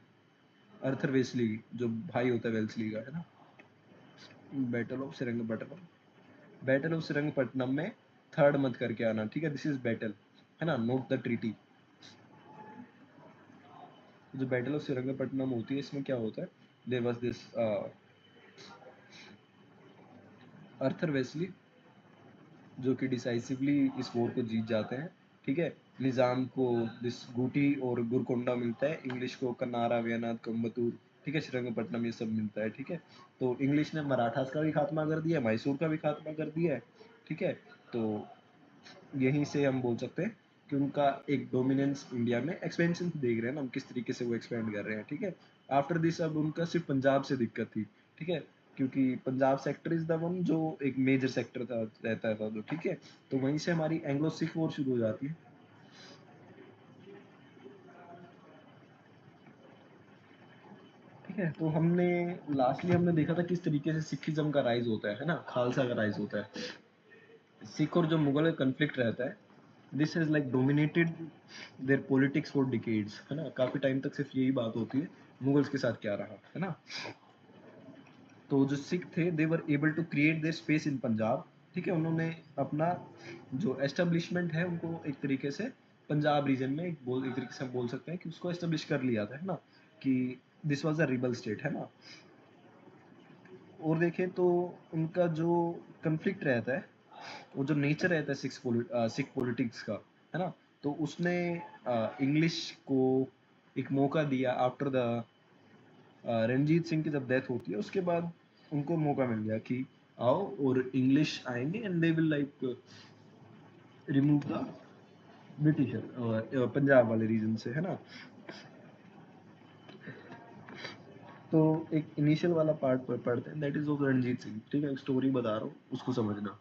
अर्थर वेस्ली जो भाई होता है वेल्सली का, है ना। Battle of Srirangapatnam, battle of Srirangapatnam में थर्ड मत करके आना, ठीक है, दिस इज बैटल, है ना, नोट द ट्रीटी। जो बैटल ऑफ श्रीरंगपट्टनम होती है इसमें क्या होता है, there was this Arthur Wesley जो कि डिसाइसिवली इस वॉर को जीत जाते हैं। ठीक है। निज़ाम को दिस गुटी और गुरकोंडा मिलता है, इंग्लिश को कन्नारा, वेनाद, कोयम्बतूर, ठीक है, श्रीरंगपट्टनम, ये सब मिलता है। ठीक है, तो इंग्लिश ने मराठास का भी खात्मा कर दिया, मैसूर का भी खात्मा कर दिया है। ठीक है, तो यहीं से हम बोल सकते हैं कि उनका एक डोमिनेंस इंडिया में एक्सपेंशन देख रहे हैं ना हम, किस तरीके से वो एक्सपेंड कर रहे हैं। ठीक है, आफ्टर दिस अब उनका सिर्फ पंजाब से दिक्कत थी। ठीक है, क्योंकि Punjab sector is the one जो एक मेजर सेक्टर था, रहता था तो। ठीक है, तो वहीं से हमारी एंग्लो सिख वॉर शुरू हो जाती है। ठीक है, तो हमने लास्टली हमने देखा था किस तरीके से सिखिज्म का राइज होता है ना, खालसा का राइज होता है। सिख और जो मुगल का कन्फ्लिक्ट रहता है, this has like dominated their politics for decades, है ना, काफी टाइम तक सिर्फ यही बात होती है मुगल्स के साथ क्या रहा, है ना। तो जो सिख थे they were able to create their space in Punjab. ठीक है, उन्होंने अपना जो एस्टेब्लिशमेंट है उनको एक तरीके से पंजाब रीजन में एक तरीके से हम बोल सकते हैं कि उसको एस्टेब्लिश कर लिया था, है ना, कि this was a rebel state, है ना। और देखें तो उनका जो कन्फ्लिक्ट रहता है, वो जो नेचर रहता है सिख पॉलिटिक्स का, है ना, तो उसने इंग्लिश को एक मौका दिया आफ्टर द रणजीत सिंह की जब डेथ होती है उसके बाद उनको मौका मिल गया कि आओ और इंग्लिश आएंगे and they will like remove the britisher Punjab वाले रीजन से, है ना। तो एक इनिशियल वाला पार्ट पढ़ते हैं, that is of Ranjit Singh. ठीक है, स्टोरी बता रहा हूँ, उसको समझना।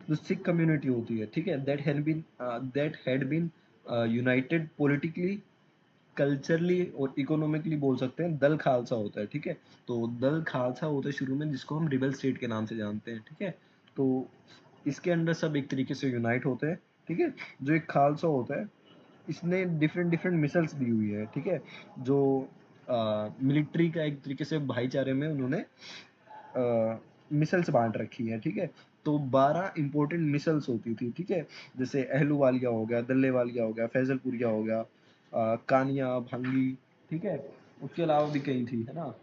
जो सिख कम्युनिटी होती है, ठीक है, that had been united politically, culturally और इकोनॉमिकली बोल सकते हैं, दल खालसा होता है। ठीक है, तो दल खालसा होता है शुरू में, जिसको हम रिबल स्टेट के नाम से जानते हैं। ठीक है, तो इसके अंदर सब एक तरीके से यूनाइट होते हैं। ठीक है, जो एक खालसा होता है, इसने डिफरेंट डिफरेंट मिसल्स दी हुई है। ठीक है, जो मिलिट्री का एक तरीके से भाईचारे में उन्होंने मिसल्स बांट रखी है। ठीक है, तो 12 इंपॉर्टेंट मिसल्स होती थी। ठीक है, जैसे अहलूवालिया हो गया, दल्ले वालिया हो गया, फैजलपुरिया हो गया, कानिया, भंगी। ठीक है, उसके अलावा भी कई थी, है ना,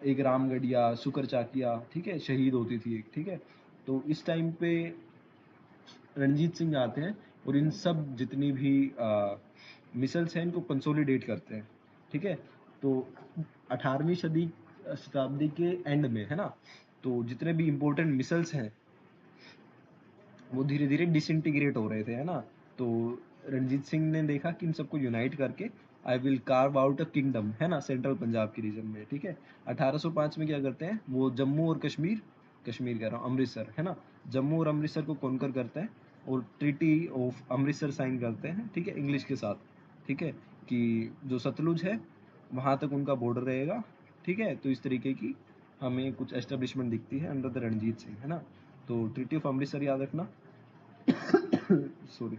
एक रामगढ़िया, सुकर चाकिया, ठीक है, शहीद होती थी एक। ठीक है, तो इस टाइम पे रणजीत सिंह आते हैं और इन सब जितनी भी मिसल्स हैं इनको कंसोलिडेट करते हैं। ठीक है, तो 18वीं सदी शताब्दी के एंड में, है ना, तो जितने भी इम्पोर्टेंट मिसल्स हैं वो धीरे धीरे डिसइंटीग्रेट हो रहे थे, है ना। तो रणजीत सिंह ने देखा कि इन सबको यूनाइट करके I will carve out a kingdom, है ना, सेंट्रल पंजाब के रीजन में। ठीक है, 1805 में क्या करते हैं वो, जम्मू और कश्मीर, कश्मीर कह रहा हूँ, अमृतसर, है ना, जम्मू और अमृतसर को कॉन्कर करते हैं और ट्रीटी ऑफ अमृतसर साइन करते हैं। ठीक है, इंग्लिश के साथ। ठीक है, कि जो सतलुज है वहाँ तक उनका बॉर्डर रहेगा। ठीक है, तो इस तरीके की हमें कुछ एस्टेब्लिशमेंट दिखती है अंडर द रणजीत सिंह, है ना। तो ट्रीटी ऑफ अमृतसर याद रखना। सॉरी,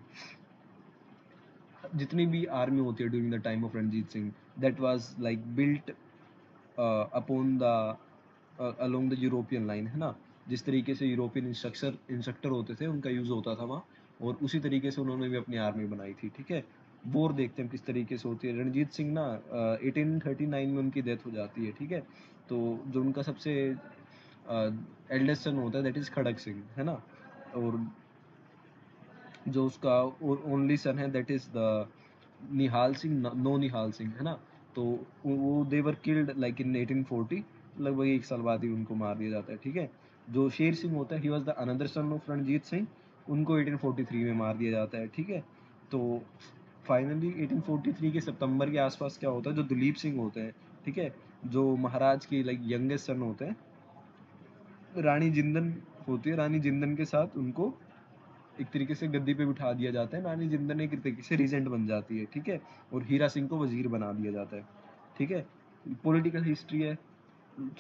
जितनी भी आर्मी होती है during the time of Ranjit Singh, that was like built upon the along the European line, है ना। जिस तरीके से यूरोपियन इंस्ट्रक्टर होते थे उनका यूज होता था वहाँ, और उसी तरीके से उन्होंने भी अपनी आर्मी बनाई थी। ठीक है, वॉर देखते हैं किस तरीके से होती है। रणजीत सिंह ना 1839 में उनकी डेथ हो जाती है। ठीक है, तो जो उनका सबसे एल्डेस्ट सन होता है दैट इज खड़क सिंह, है ना, और जो उसका ओनली सन है that is the Nihal Singh, no Nihal Singh, है ना। तो वो दे वर किल्ड लाइक इन 1840, लगभग एक साल बाद ही उनको मार दिया जाता है। ठीक है, जो शेर सिंह होता है he was the another son of Ranjit Singh, उनको 1843 में मार दिया जाता है। ठीक है, तो फाइनली 1843 के सितंबर के आसपास क्या होता है, जो दिलीप सिंह होते हैं, ठीक है, जो महाराज के लाइक यंगेस्ट सन होते हैं, रानी जिंदन होती है, रानी जिंदन के साथ उनको एक तरीके से गद्दी पे बिठा दिया जाता है। रानी जिंदन एक तरीके से रीजेंट बन जाती है। ठीक है, और हीरा सिंह को वजीर बना दिया जाता है। ठीक है, पॉलिटिकल हिस्ट्री है,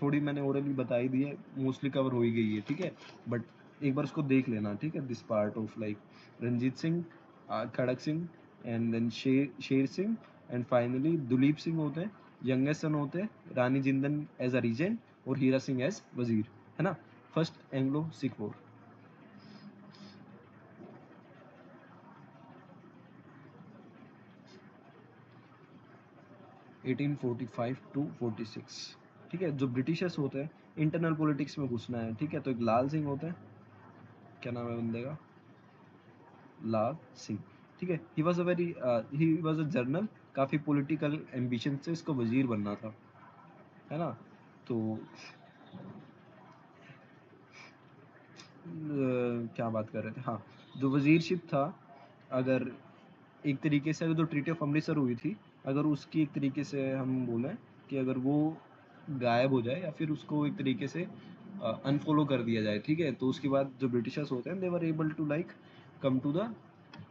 थोड़ी मैंने ओरली बताई दी है, मोस्टली कवर हो ही गई है। ठीक है, बट एक बार उसको देख लेना। ठीक है, this part of like Ranjit Singh, Kharak Singh, and then Sher Singh, and finally Duleep Singh होते हैं, यंगेस्ट सन होते हैं, रानी जिंदन एज अ रीजेंट और हीरा सिंह एज वजीर, है ना। First Anglo Sikh war. 1845 to 46। ठीक है, जो ब्रिटिशर्स होते हैं इंटरनल पॉलिटिक्स में घुसना है। ठीक है, तो एक लाल सिंह होते हैं, क्या नाम है बंदे का, लाल सिंह, ठीक है। ही वॉज अ जर्नल, काफ़ी पॉलिटिकल एम्बिशन से इसको वजीर बनना था, है ना। तो क्या बात कर रहे थे, हाँ, जो वजीरशिप था, अगर एक तरीके से अगर जो ट्रीटी ऑफ अमृतसर हुई थी, अगर उसकी एक तरीके से हम बोलें कि अगर वो गायब हो जाए या फिर उसको एक तरीके से अनफॉलो कर दिया जाए, ठीक है, तो उसके बाद जो ब्रिटिशर्स होते हैं they were able to like come to the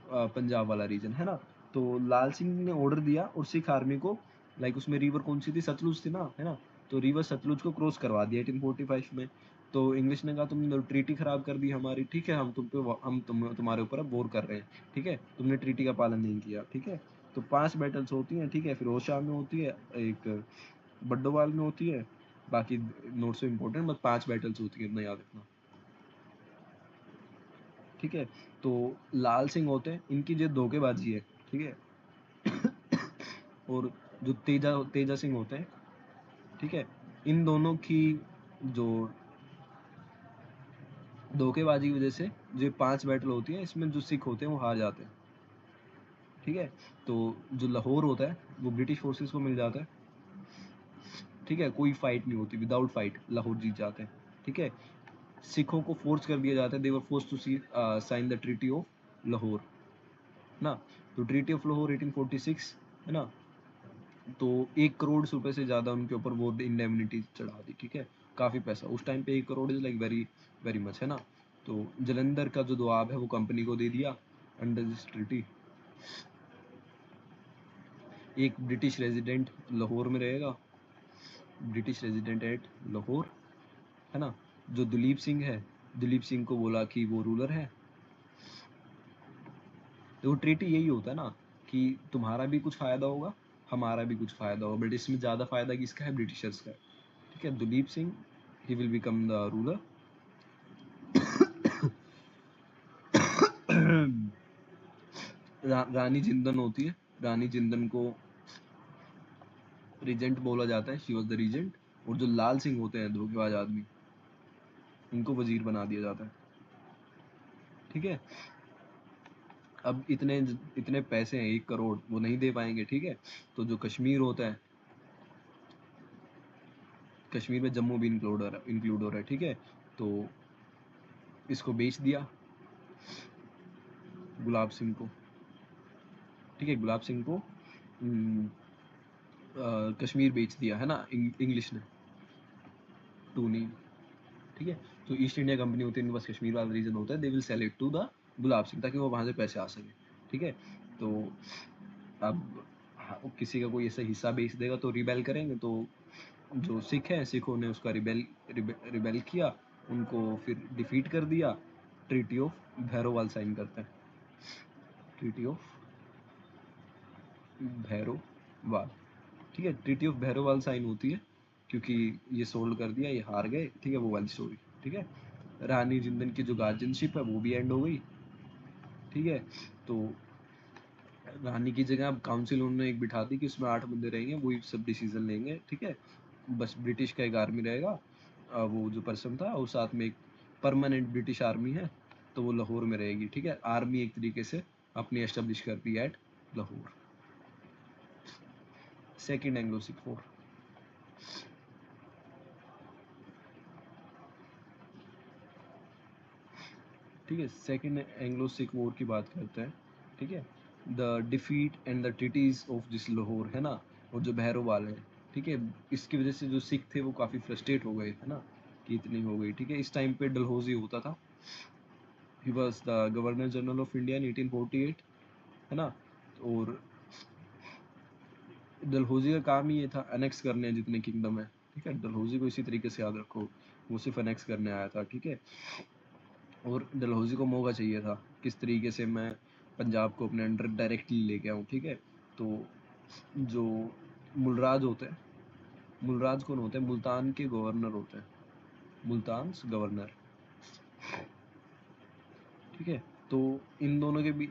Punjab वाला रीजन, है ना। तो लाल सिंह ने ऑर्डर दिया और सिख आर्मी को, लाइक उसमें रिवर कौन सी थी, सतलुज थी ना, है ना। तो रिवर सतलुज को क्रॉस करवा दिया 1845 में। तो इंग्लिश ने कहा तुमने ट्रीटी खराब कर दी हमारी, ठीक है, हम तुम पे तुम्हारे ऊपर अब वॉर कर रहे हैं, ठीक है, तुमने ट्रीटी का पालन नहीं किया, ठीक है। तो 5 बैटल्स होती हैं, ठीक है, फिर ओशा में होती है, एक बड्डोवाल में होती है, बाकी नोट से इम्पोर्टेंट, बस 5 बैटल्स होती है, इतना याद रखना, ठीक है। तो लाल सिंह होते हैं, इनकी जो धोखेबाजी है, ठीक है। और जो तेजा तेजा सिंह होते हैं, ठीक है, इन दोनों की जो धोखेबाजी की वजह से जो 5 बैटल होती है, इसमें जो सिख होते हैं वो हार जाते हैं, ठीक है। तो जो लाहौर होता है वो ब्रिटिश फोर्सेस को मिल जाता है, ठीक है, कोई फाइट नहीं होती, विदाउट फाइट लाहौर जीत जाते हैं, ठीक है। सिखों को फोर्स कर दिया जाता है, they were force to sign the treaty of Lahore ना। तो ट्रीटी ऑफ लाहौर 1846, है ना। तो 1 करोड़ रुपए से ज़्यादा उनके ऊपर वो इंडेमनिटी चढ़ा दी, ठीक है, काफ़ी पैसा उस टाइम पे, 1 crore is like very very much, है ना। तो जलंधर का जो दुआब है वो कंपनी को दे दिया अंडर दिस ट्रीटी। एक ब्रिटिश रेजिडेंट लाहौर में रहेगा, ब्रिटिश रेजिडेंट एट लाहौर, है ना। जो दुलीप सिंह है, दुलीप सिंह को बोला कि वो रूलर है। तो वो ट्रीटी यही होता है ना कि तुम्हारा भी कुछ फायदा होगा, हमारा भी कुछ फायदा होगा, बट इसमें ज्यादा फायदा किसका है, ब्रिटिशर्स का है, ठीक है। Duleep Singh he will become the ruler. Rani Jindan होती है, रानी जिंदन को रीजेंट बोला जाता है, शी वॉज द रीजेंट। और जो लाल सिंह होते हैं धोखेबाज आदमी, उनको वजीर बना दिया जाता है, ठीक है। अब इतने इतने पैसे हैं, 1 करोड़, वो नहीं दे पाएंगे, ठीक है। तो जो कश्मीर होता है, कश्मीर में जम्मू भी इंक्लूड हो रहा है, ठीक है। तो इसको बेच दिया गुलाब सिंह को, ठीक है, गुलाब सिंह को कश्मीर बेच दिया, है ना, इंग्लिश ने, टूनी, ठीक है। तो ईस्ट इंडिया कंपनी होती है, इनके पास कश्मीर वाला रीजन होता है, they will sell it to the Gulab Singh, ताकि वो वहां से पैसे आ सके, ठीक है। तो अब किसी का कोई ऐसा हिस्सा बेच देगा तो रिबेल करेंगे, तो जो सिख हैं, सिखों ने उसका रिबेल किया, उनको फिर डिफीट कर दिया, ट्रीटी ऑफ भैरोवाल साइन करते हैं, ट्रीटी ऑफ भैरोवाल, ठीक है। ट्रीटी ऑफ भैरोवाल साइन होती है क्योंकि ये सोल्ड कर दिया, ये हार गए, ठीक है, वो वाली स्टोरी, ठीक है। रानी जिंदन की जो गार्जियनशिप है वो भी एंड हो गई, ठीक है। तो रानी की जगह अब काउंसिल उन्होंने एक बिठा दी कि उसमें 8 बंदे रहेंगे, वही सब डिसीजन लेंगे, ठीक है। बस ब्रिटिश का एक आर्मी रहेगा, वो जो पर्सन था, और साथ में एक परमानेंट ब्रिटिश आर्मी है, तो वो लाहौर में रहेगी, ठीक है। आर्मी एक तरीके से अपनी एस्टेब्लिश करती है at Lahore. Second Anglo Sikh war, ठीक है, सेकेंड एंग्लो सिख वॉर की बात करते हैं, ठीक है। The defeat and the treaties of this Lahore, है ना। और जो भैरोवाल है, ठीक है, इसकी वजह से जो सिख थे वो काफ़ी फ्रस्ट्रेट हो गए, है ना, कि इतनी हो गई, ठीक है। इस टाइम पे डलहौजी होता था, he was the governor general of India in 1848, है ना। और डलहौजी का काम ही ये था अनेक्स करने जितने किंगडम है, ठीक है। डलहौजी को इसी तरीके से याद रखो, वो सिर्फ अनेक्स करने आया था, ठीक है। और डलहौजी को मौका चाहिए था किस तरीके से मैं पंजाब को अपने अंडर डायरेक्टली लेके आऊँ, ठीक है। तो जो मुलराज होते हैं, मुलराज कौन होते हैं, मुल्तान के गवर्नर होते हैं, मुल्तान गवर्नर, ठीक है। तो इन दोनों के बीच,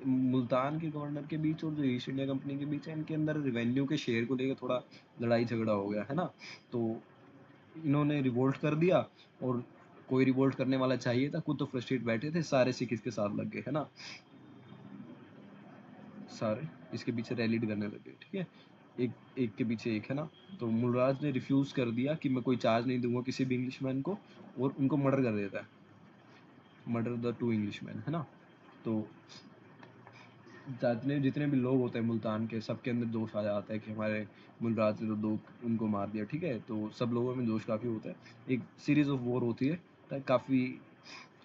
मुल्तान के गवर्नर के बीच और जो ईस्ट इंडिया कंपनी के बीच है, इनके अंदर रेवेन्यू के शेयर को लेकर थोड़ा लड़ाई झगड़ा हो गया, है ना। तो इन्होंने रिवोल्ट कर दिया, और कोई रिवोल्ट करने वाला चाहिए था, खुद तो फ्रस्ट्रेट बैठे थे, सारे सिख इसके साथ लग गए, है ना। सारे इसके पीछे रैलीड करने लगे, ठीक है, एक एक के पीछे एक, है ना। तो मुलराज ने रिफ्यूज कर दिया कि मैं कोई चार्ज नहीं दूंगा किसी भी इंग्लिशमैन को, और उनको मर्डर कर देता है, मर्डर द 2 इंग्लिशमैन, है ना। तो जितने जितने भी लोग होते हैं मुल्तान के, सबके अंदर जोश आ जाता है कि हमारे मुलराज ने तो 2 उनको मार दिया, ठीक है। तो सब लोगों में जोश काफ़ी होता है, एक सीरीज ऑफ वॉर होती है, काफ़ी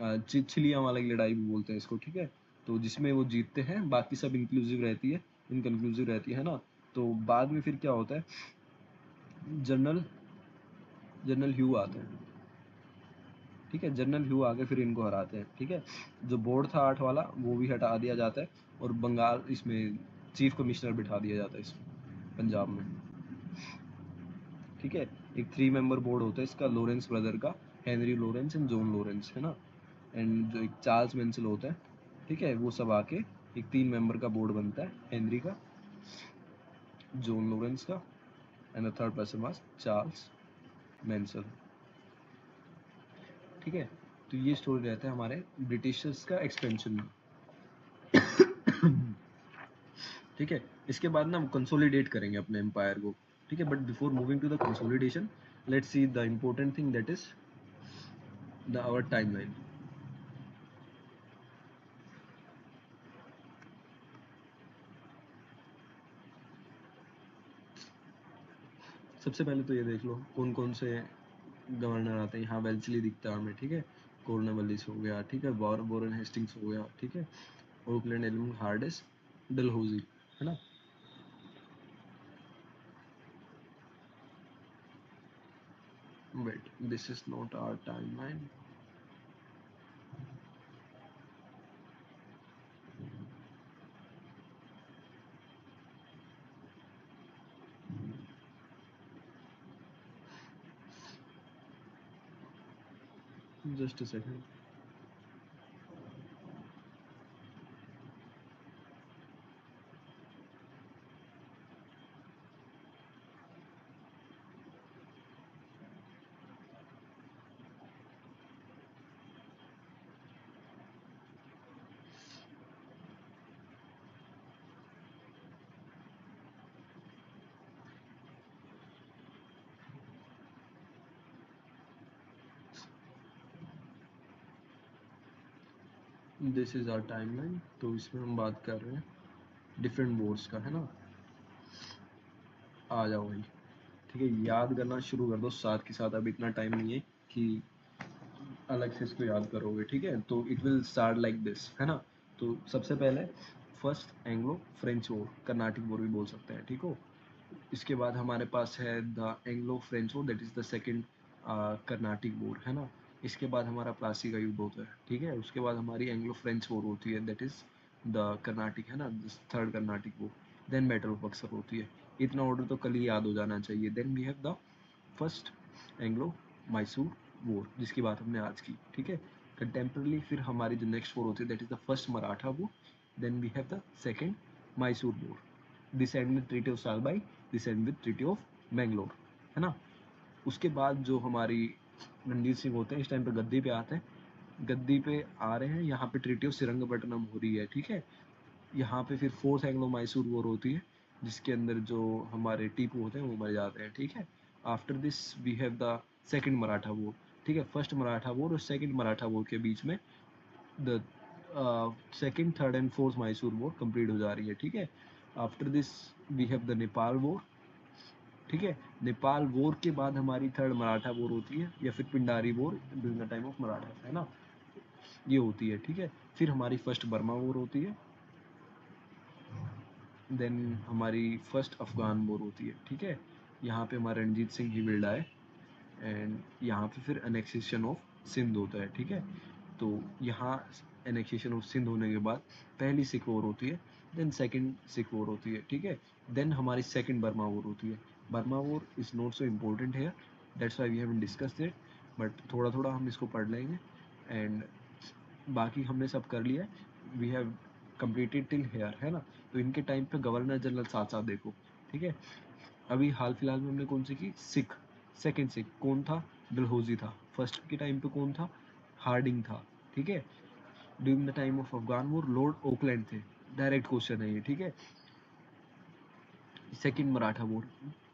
चिलिया वाला की लड़ाई भी बोलते हैं इसको, ठीक है। तो जिसमें वो जीतते हैं, बाकी सब इंक्लूसिव रहती है, इनकन्क्लूसिव रहती है ना। तो बाद में फिर क्या होता है, जनरल जनरल ह्यू आते हैं, ठीक है। जनरल ह्यू आके फिर इनको हराते हैं, ठीक है। जो बोर्ड था 8 वाला वो भी हटा दिया जाता है, और बंगाल इसमें चीफ कमिश्नर बिठा दिया जाता है इसमें, पंजाब में, ठीक है। एक 3 मेंबर बोर्ड होता है इसका, लॉरेंस ब्रदर का, Henry Lawrence and John Lawrence, है ना। एंड जो एक चार्ल्स मेंसल होता है, ठीक है, वो सब आके एक 3 मेंबर का बोर्ड बनता है, हेनरी का, जॉन लॉरेंस का, and the third person was Charles Mansel, ठीक है। तो ये स्टोरी रहता है हमारे ब्रिटिशर्स का एक्सपेंशन में, ठीक है। इसके बाद ना हम कंसोलिडेट करेंगे अपने एम्पायर को, ठीक है। But before moving to the consolidation, let's see the important thing, that is the our timeline. सबसे पहले तो ये देख लो कौन कौन से गवर्नर आते हैं। यहाँ वेल्सली दिखता है हमें, ठीक है, कॉर्नवालिस हो गया, ठीक है, वॉरेन हेस्टिंग्स हो गया, ठीक है, ओकलैंड, एडमंड, हार्डिस, डलहौजी, है ना। Wait, this is not our timeline. Just a second. This is our timeline. तो इसमें हम बात कर रहे हैं डिफरेंट वॉर्स का, है ना। आ जाओ भाई, ठीक है, याद करना शुरू कर दो साथ के साथ, अब इतना टाइम नहीं है कि अलग से इसको याद करोगे, ठीक है। तो it will start like this, है ना। तो सबसे पहले first Anglo French war, Carnatic war भी बोल सकते हैं, ठीक हो। इसके बाद हमारे पास है the Anglo French war, that is the second Carnatic war, है ना। इसके बाद हमारा प्लासी का युद्ध होता है, ठीक है। उसके बाद हमारी एंग्लो फ्रेंच वॉर होती है, दैट इज द कर्नाटिक, है ना, third Carnatic war. Then battle of Buxar होती है। इतना ऑर्डर तो कल ही याद हो जाना चाहिए। Then we have the first Anglo Mysore war, जिसकी बात हमने आज की, ठीक है। कंटेम्प्रेरली फिर हमारी जो नेक्स्ट वॉर होती है, that is the first Maratha war. Then we have the second Mysore war, this end with treaty of Salbai, this end with treaty of Mangalore, है ना। उसके बाद जो हमारी रणजीत सिंह होते हैं, इस टाइम पे गद्दी पे आते हैं, गद्दी पे आ रहे हैं, यहाँ पे ट्रीटी ऑफ श्रीरंगपट्टनम हो रही है, ठीक है। यहाँ पे फिर फोर्थ एंग्लो मैसूर वॉर होती है, जिसके अंदर जो हमारे टीपू होते हैं वो मर जाते हैं, ठीक है। After this we have the second Maratha war, ठीक है। फर्स्ट मराठा वॉर और सेकंड मराठा वॉर के बीच में the second, third and fourth Mysore war complete हो जा रही है, ठीक है। After this we have the Nepal war, ठीक है। नेपाल वॉर के बाद हमारी थर्ड मराठा वॉर होती है, या फिर Pindari war during the time of Maratha, है ना, ये होती है, ठीक है। फिर हमारी फर्स्ट बर्मा वॉर होती है। देन हमारी फर्स्ट अफगान वॉर होती है, ठीक है। यहाँ पे हमारा Ranjit Singh he will die, and यहाँ पे फिर अनेक्सेशन ऑफ सिंध होता है, ठीक है। तो यहाँ एनेक्सेशन ऑफ सिंध होने के बाद पहली सिख वॉर होती है, देन सेकंड सिख वॉर होती है, ठीक है। देन हमारी सेकंड बर्मा वॉर होती है। Burma war is not so important है, that's why we have discussed it, but थोड़ा थोड़ा हम इसको पढ़ लेंगे। एंड बाकी हमने सब कर लिया है, we have completed till here, है ना। तो इनके टाइम पे गवर्नर जनरल साथ साथ देखो, ठीक है। अभी हाल फिलहाल में हमने कौन सी की, सिख। सेकंड सिख कौन था, डलहौजी था। फर्स्ट के टाइम पे कौन था, हार्डिंग था, ठीक है। During the time of Afghan war Lord Auckland थे, डायरेक्ट क्वेश्चन है ये, ठीक है। Second Maratha war,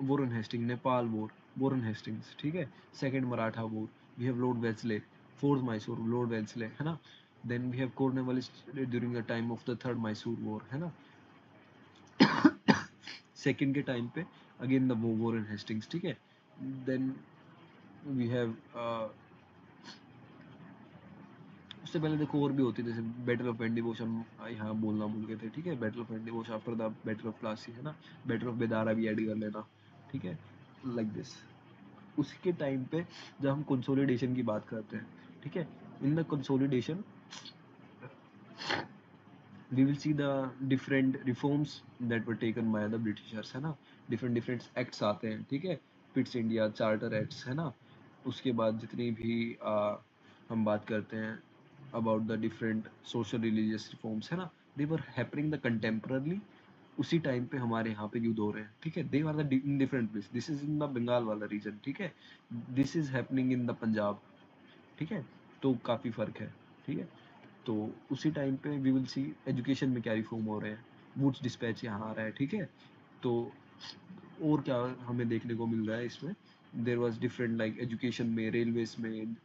Warren Hasting, Nepal war, Warren Hastings, ठीक है। Second Maratha war, we have Lord Wellesley. Fourth Mysore, Lord Wellesley, है ना। Then we have Cornwallis during the time of the third Mysore war, है ना। सेकंड के टाइम पे अगेन द वॉरेन हेस्टिंग्स, ठीक है। देन वी हैव उससे पहले देखो और भी होती है, जैसे बैटल ऑफ वेंडिबोश हम यहाँ बोलना भूल गए थे, ठीक है। Battle of Wandiwash after the battle of Plassey, है ना। बैटल ऑफ बेदारा भी ऐड कर लेना, ठीक है, लाइक दिस। उसके टाइम पे जब हम कंसोलिडेशन की बात करते हैं, ठीक है, in the consolidation we will see the different reforms that were taken by the Britishers, है ना। different acts आते हैं, ठीक है। पिट्स इंडिया चार्टर एक्ट्स, है ना। उसके बाद जितनी भी हम बात करते हैं about the different social religious reforms, है ना, दे वर हैपनिंग द कंटेम्परली, उसी टाइम पे हमारे यहाँ पे युद्ध हो रहे हैं, ठीक है। They are the in different place, this is in the Bengal वाला रीजन, ठीक है। This is happening in the Punjab, ठीक है। तो काफ़ी फ़र्क है, ठीक है। तो उसी टाइम पे वी विल सी एजुकेशन में क्या रिफॉर्म हो रहे हैं, वुड्स डिस्पैच यहाँ आ रहा है, ठीक है। तो और क्या हमें देखने को मिल रहा है इसमें, there was different like education में, रेलवेज में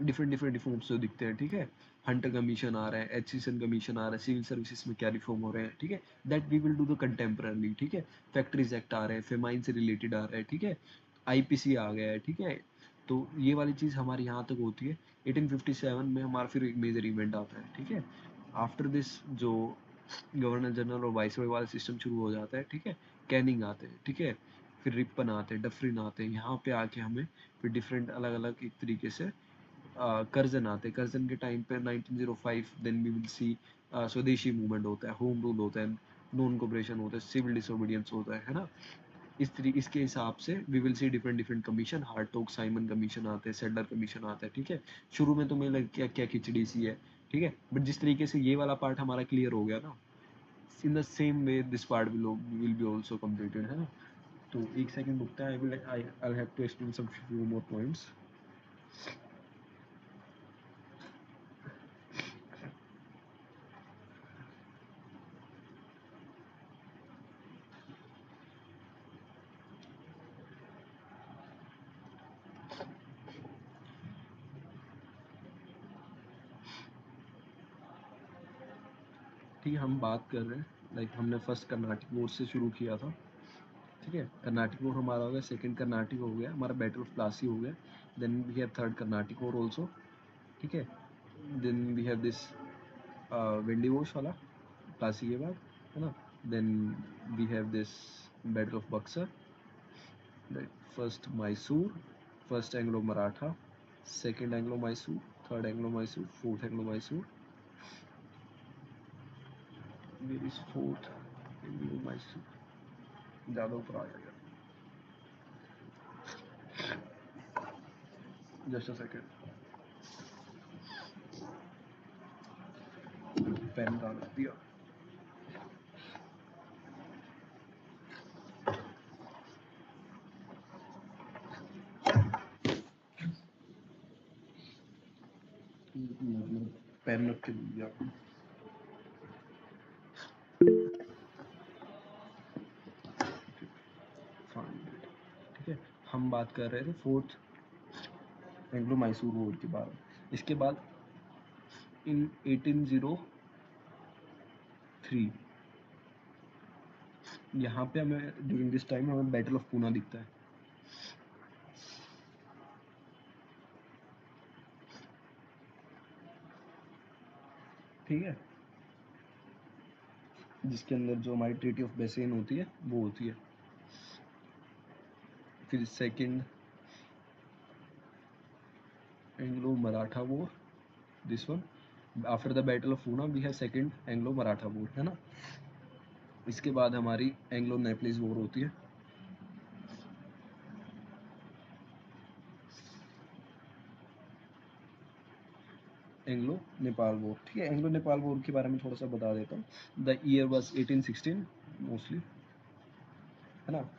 डिफरेंट रिफॉर्म्स जो दिखते हैं, ठीक है। हंटर कमीशन आ रहा है, एचसीसन कमीशन आ रहा है, सिविल सर्विसेज में क्या रिफॉर्म हो रहे हैं, ठीक है। That we will do the contemporary, ठीक है। फैक्ट्रीज एक्ट आ रहे हैं, फेमाइन से रिलेटेड आ रहा है, ठीक है। आईपीसी आ गया है, ठीक है। तो ये वाली चीज़ हमारे यहाँ तक होती है। 1857 में हमारा फिर एक मेजर इवेंट आता है, ठीक है। आफ्टर दिस जो गवर्नर जनरल और वाइसरॉय वाला सिस्टम शुरू हो जाता है, ठीक है। कैनिंग आते हैं, ठीक है। फिर रिपन आते हैं, डफरिन आते हैं, यहाँ पे आके हमें फिर डिफरेंट अलग अलग एक तरीके से कर्जन आते हैं। कर्जन के टाइम पे 1905 देन वी विल सी स्वदेशी मूवमेंट होता है, होम रूल होता है, नॉन कोऑपरेशन होता है, सिविल डिसोबीडियंस होता है ना। इसके हिसाब से we will see different commission, Hartog Simon commission आते हैं, सेडलर कमीशन आता है, ठीक है। शुरू में तो मुझे लग क्या क्या खिचड़ी सी है, ठीक है। बट जिस तरीके से ये वाला पार्ट हमारा क्लियर हो गया ना, in the same way this part will be also completed, है ना। तो एक सेकंड रुकता है, I have to explain some few more points. ठीक है, हम बात कर रहे हैं लाइक हमने फर्स्ट कर्नाटिक वॉर से शुरू किया था, ठीक है। कर्नाटिक वॉर हमारा हो गया, सेकंड कर्नाटिक हो गया हमारा, बैटल ऑफ प्लासी हो गया। Then we have third Carnatic war also, ठीक है। Then we have this Wandiwash वाला प्लासी के बाद, है ना। Then we have this battle of Buxar, first Mysore, first Anglo Maratha, second Anglo Mysore, third Anglo Mysore, fourth Anglo Mysore, where is fourth Anglo Mysore, ज़्यादा ऊपर आ जाएगा, जस्ट अ सेकंड, पेन डाल दिया। मतलब पेन रख के दिया, ठीक है। हम बात कर रहे थे फोर्थ एंग्लो मैसूर वॉर के बारे में। इसके बाद इन 1803 यहाँ पे हमें ड्यूरिंग दिस टाइम हमें बैटल ऑफ पूना दिखता है, ठीक है। जिसके अंदर जो हमारी ट्रीटी ऑफ बेसेन होती है वो होती है। फिर second Anglo Maratha war, this one after the battle of Poona we have second Anglo Maratha war, है ना। इसके बाद हमारी एंग्लो नेपलिस वॉर होती है, एंग्लो नेपाल वॉर, ठीक है। एंग्लो नेपाल वॉर के बारे में थोड़ा सा बता देता हूँ। द ईयर वाज 1816 मोस्टली, है ना।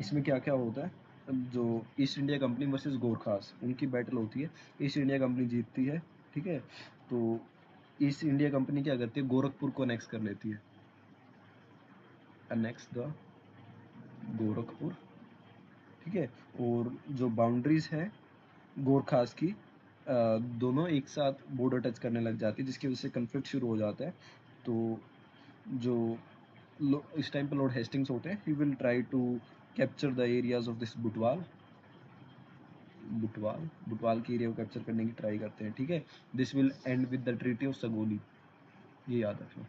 इसमें क्या क्या होता है, जो east India company versus Gorkhas उनकी बैटल होती है, ईस्ट इंडिया कंपनी जीतती है, ठीक है। तो ईस्ट इंडिया कंपनी क्या करती है, गोरखपुर को अनेक्स कर लेती है, अनेक्स द गोरखपुर, ठीक है। और जो बाउंड्रीज है गोरखास की, दोनों एक साथ बॉर्डर टच करने लग जाती है, जिसकी वजह से कन्फ्लिक्ट शुरू हो जाता है। तो जो इस टाइम पे लॉर्ड हेस्टिंग्स होते हैं, he will try to capture the areas of this Butwal, Butwal के एरिया को कैप्चर करने की ट्राई करते हैं, ठीक है। This will end with the treaty of Sugauli, ये याद रखना,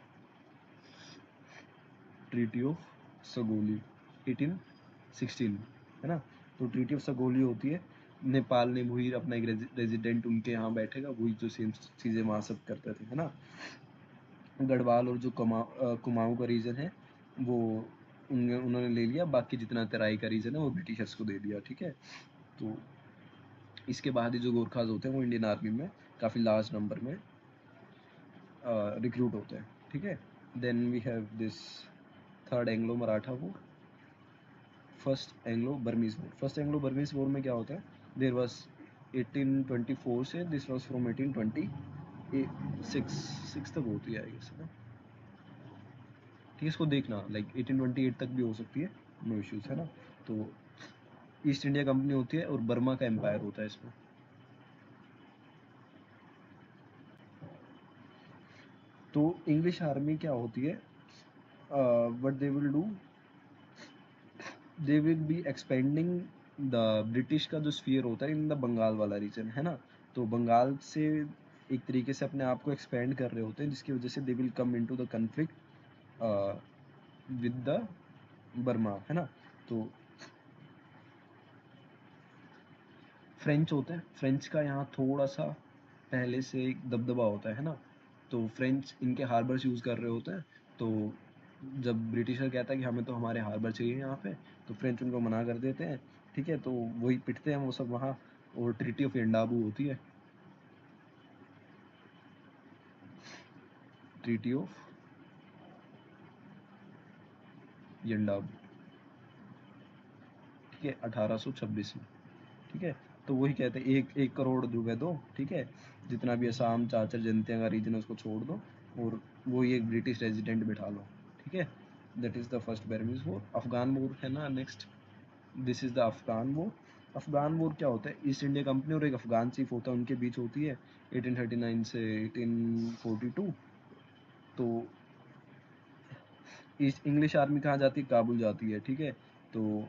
ट्रीटी ऑफ सगोली 1816, है ना। तो ट्रीटी ऑफ सगोली होती है, नेपाल ने वही अपना एक रेजिडेंट उनके यहाँ बैठेगा, वही जो सेम चीज़ें वहाँ सब करते थे, है ना। गढ़वाल और जो कुमाऊँ का रीजन है वो उन्होंने ले लिया, बाकी जितना तराई का रीजन है वो ब्रिटिशर्स को दे दिया, ठीक है। तो इसके बाद ही जो गोरखाज होते हैं वो इंडियन आर्मी में काफ़ी लार्ज नंबर में रिक्रूट होते हैं, ठीक है। Then we have this third Anglo Maratha war, first Anglo Burmese war. First Anglo Burmese war में क्या होता है, देर वॉज 1824 से दिस वॉज फ्रॉम 1826 तक होती है, आई गेस, है ना। ठीक है, इसको देखना लाइक 1828 तक भी हो सकती है, नो इश्यूज, है ना। तो ईस्ट इंडिया कंपनी होती है और बर्मा का एम्पायर होता है इसमें। तो इंग्लिश आर्मी क्या होती है, what they will do, they will be expanding the British का जो स्फीयर होता है इन द बंगाल वाला रीजन, है ना। तो बंगाल से एक तरीके से अपने आप को एक्सपेंड कर रहे होते हैं, जिसकी वजह से they will come into the conflict with the Burma, है ना। तो फ्रेंच होते हैं, फ्रेंच का यहाँ थोड़ा सा पहले से एक दबदबा होता है ना। तो फ्रेंच इनके हार्बर्स यूज़ कर रहे होते हैं। तो जब ब्रिटिशर कहता है कि हमें तो हमारे हार्बर चाहिए यहाँ पे, तो फ्रेंच उनको मना कर देते हैं, ठीक है। तो वही पिटते हैं वो सब वहाँ, और ट्रीटी ऑफ एंडाबू होती है, ट्रीटी ऑफ एंडाबू, ठीक है, 1826 में, ठीक है। तो वही कहते हैं 1 करोड़ रुपए दो, ठीक है, जितना भी असम चाचर जनता का रीजन है उसको छोड़ दो, और वो ये ब्रिटिश रेजिडेंट बिठा लो, ठीक है। That is the first Burmese war. Afghan war है ना next, this is the Afghan war. Afghan war क्या होता है, ईस्ट इंडिया कंपनी और एक अफगान चीफ होता है, उनके बीच होती है 1839 से 1842। तो ईस्ट इंग्लिश आर्मी कहाँ जाती है, काबुल जाती है, ठीक है। तो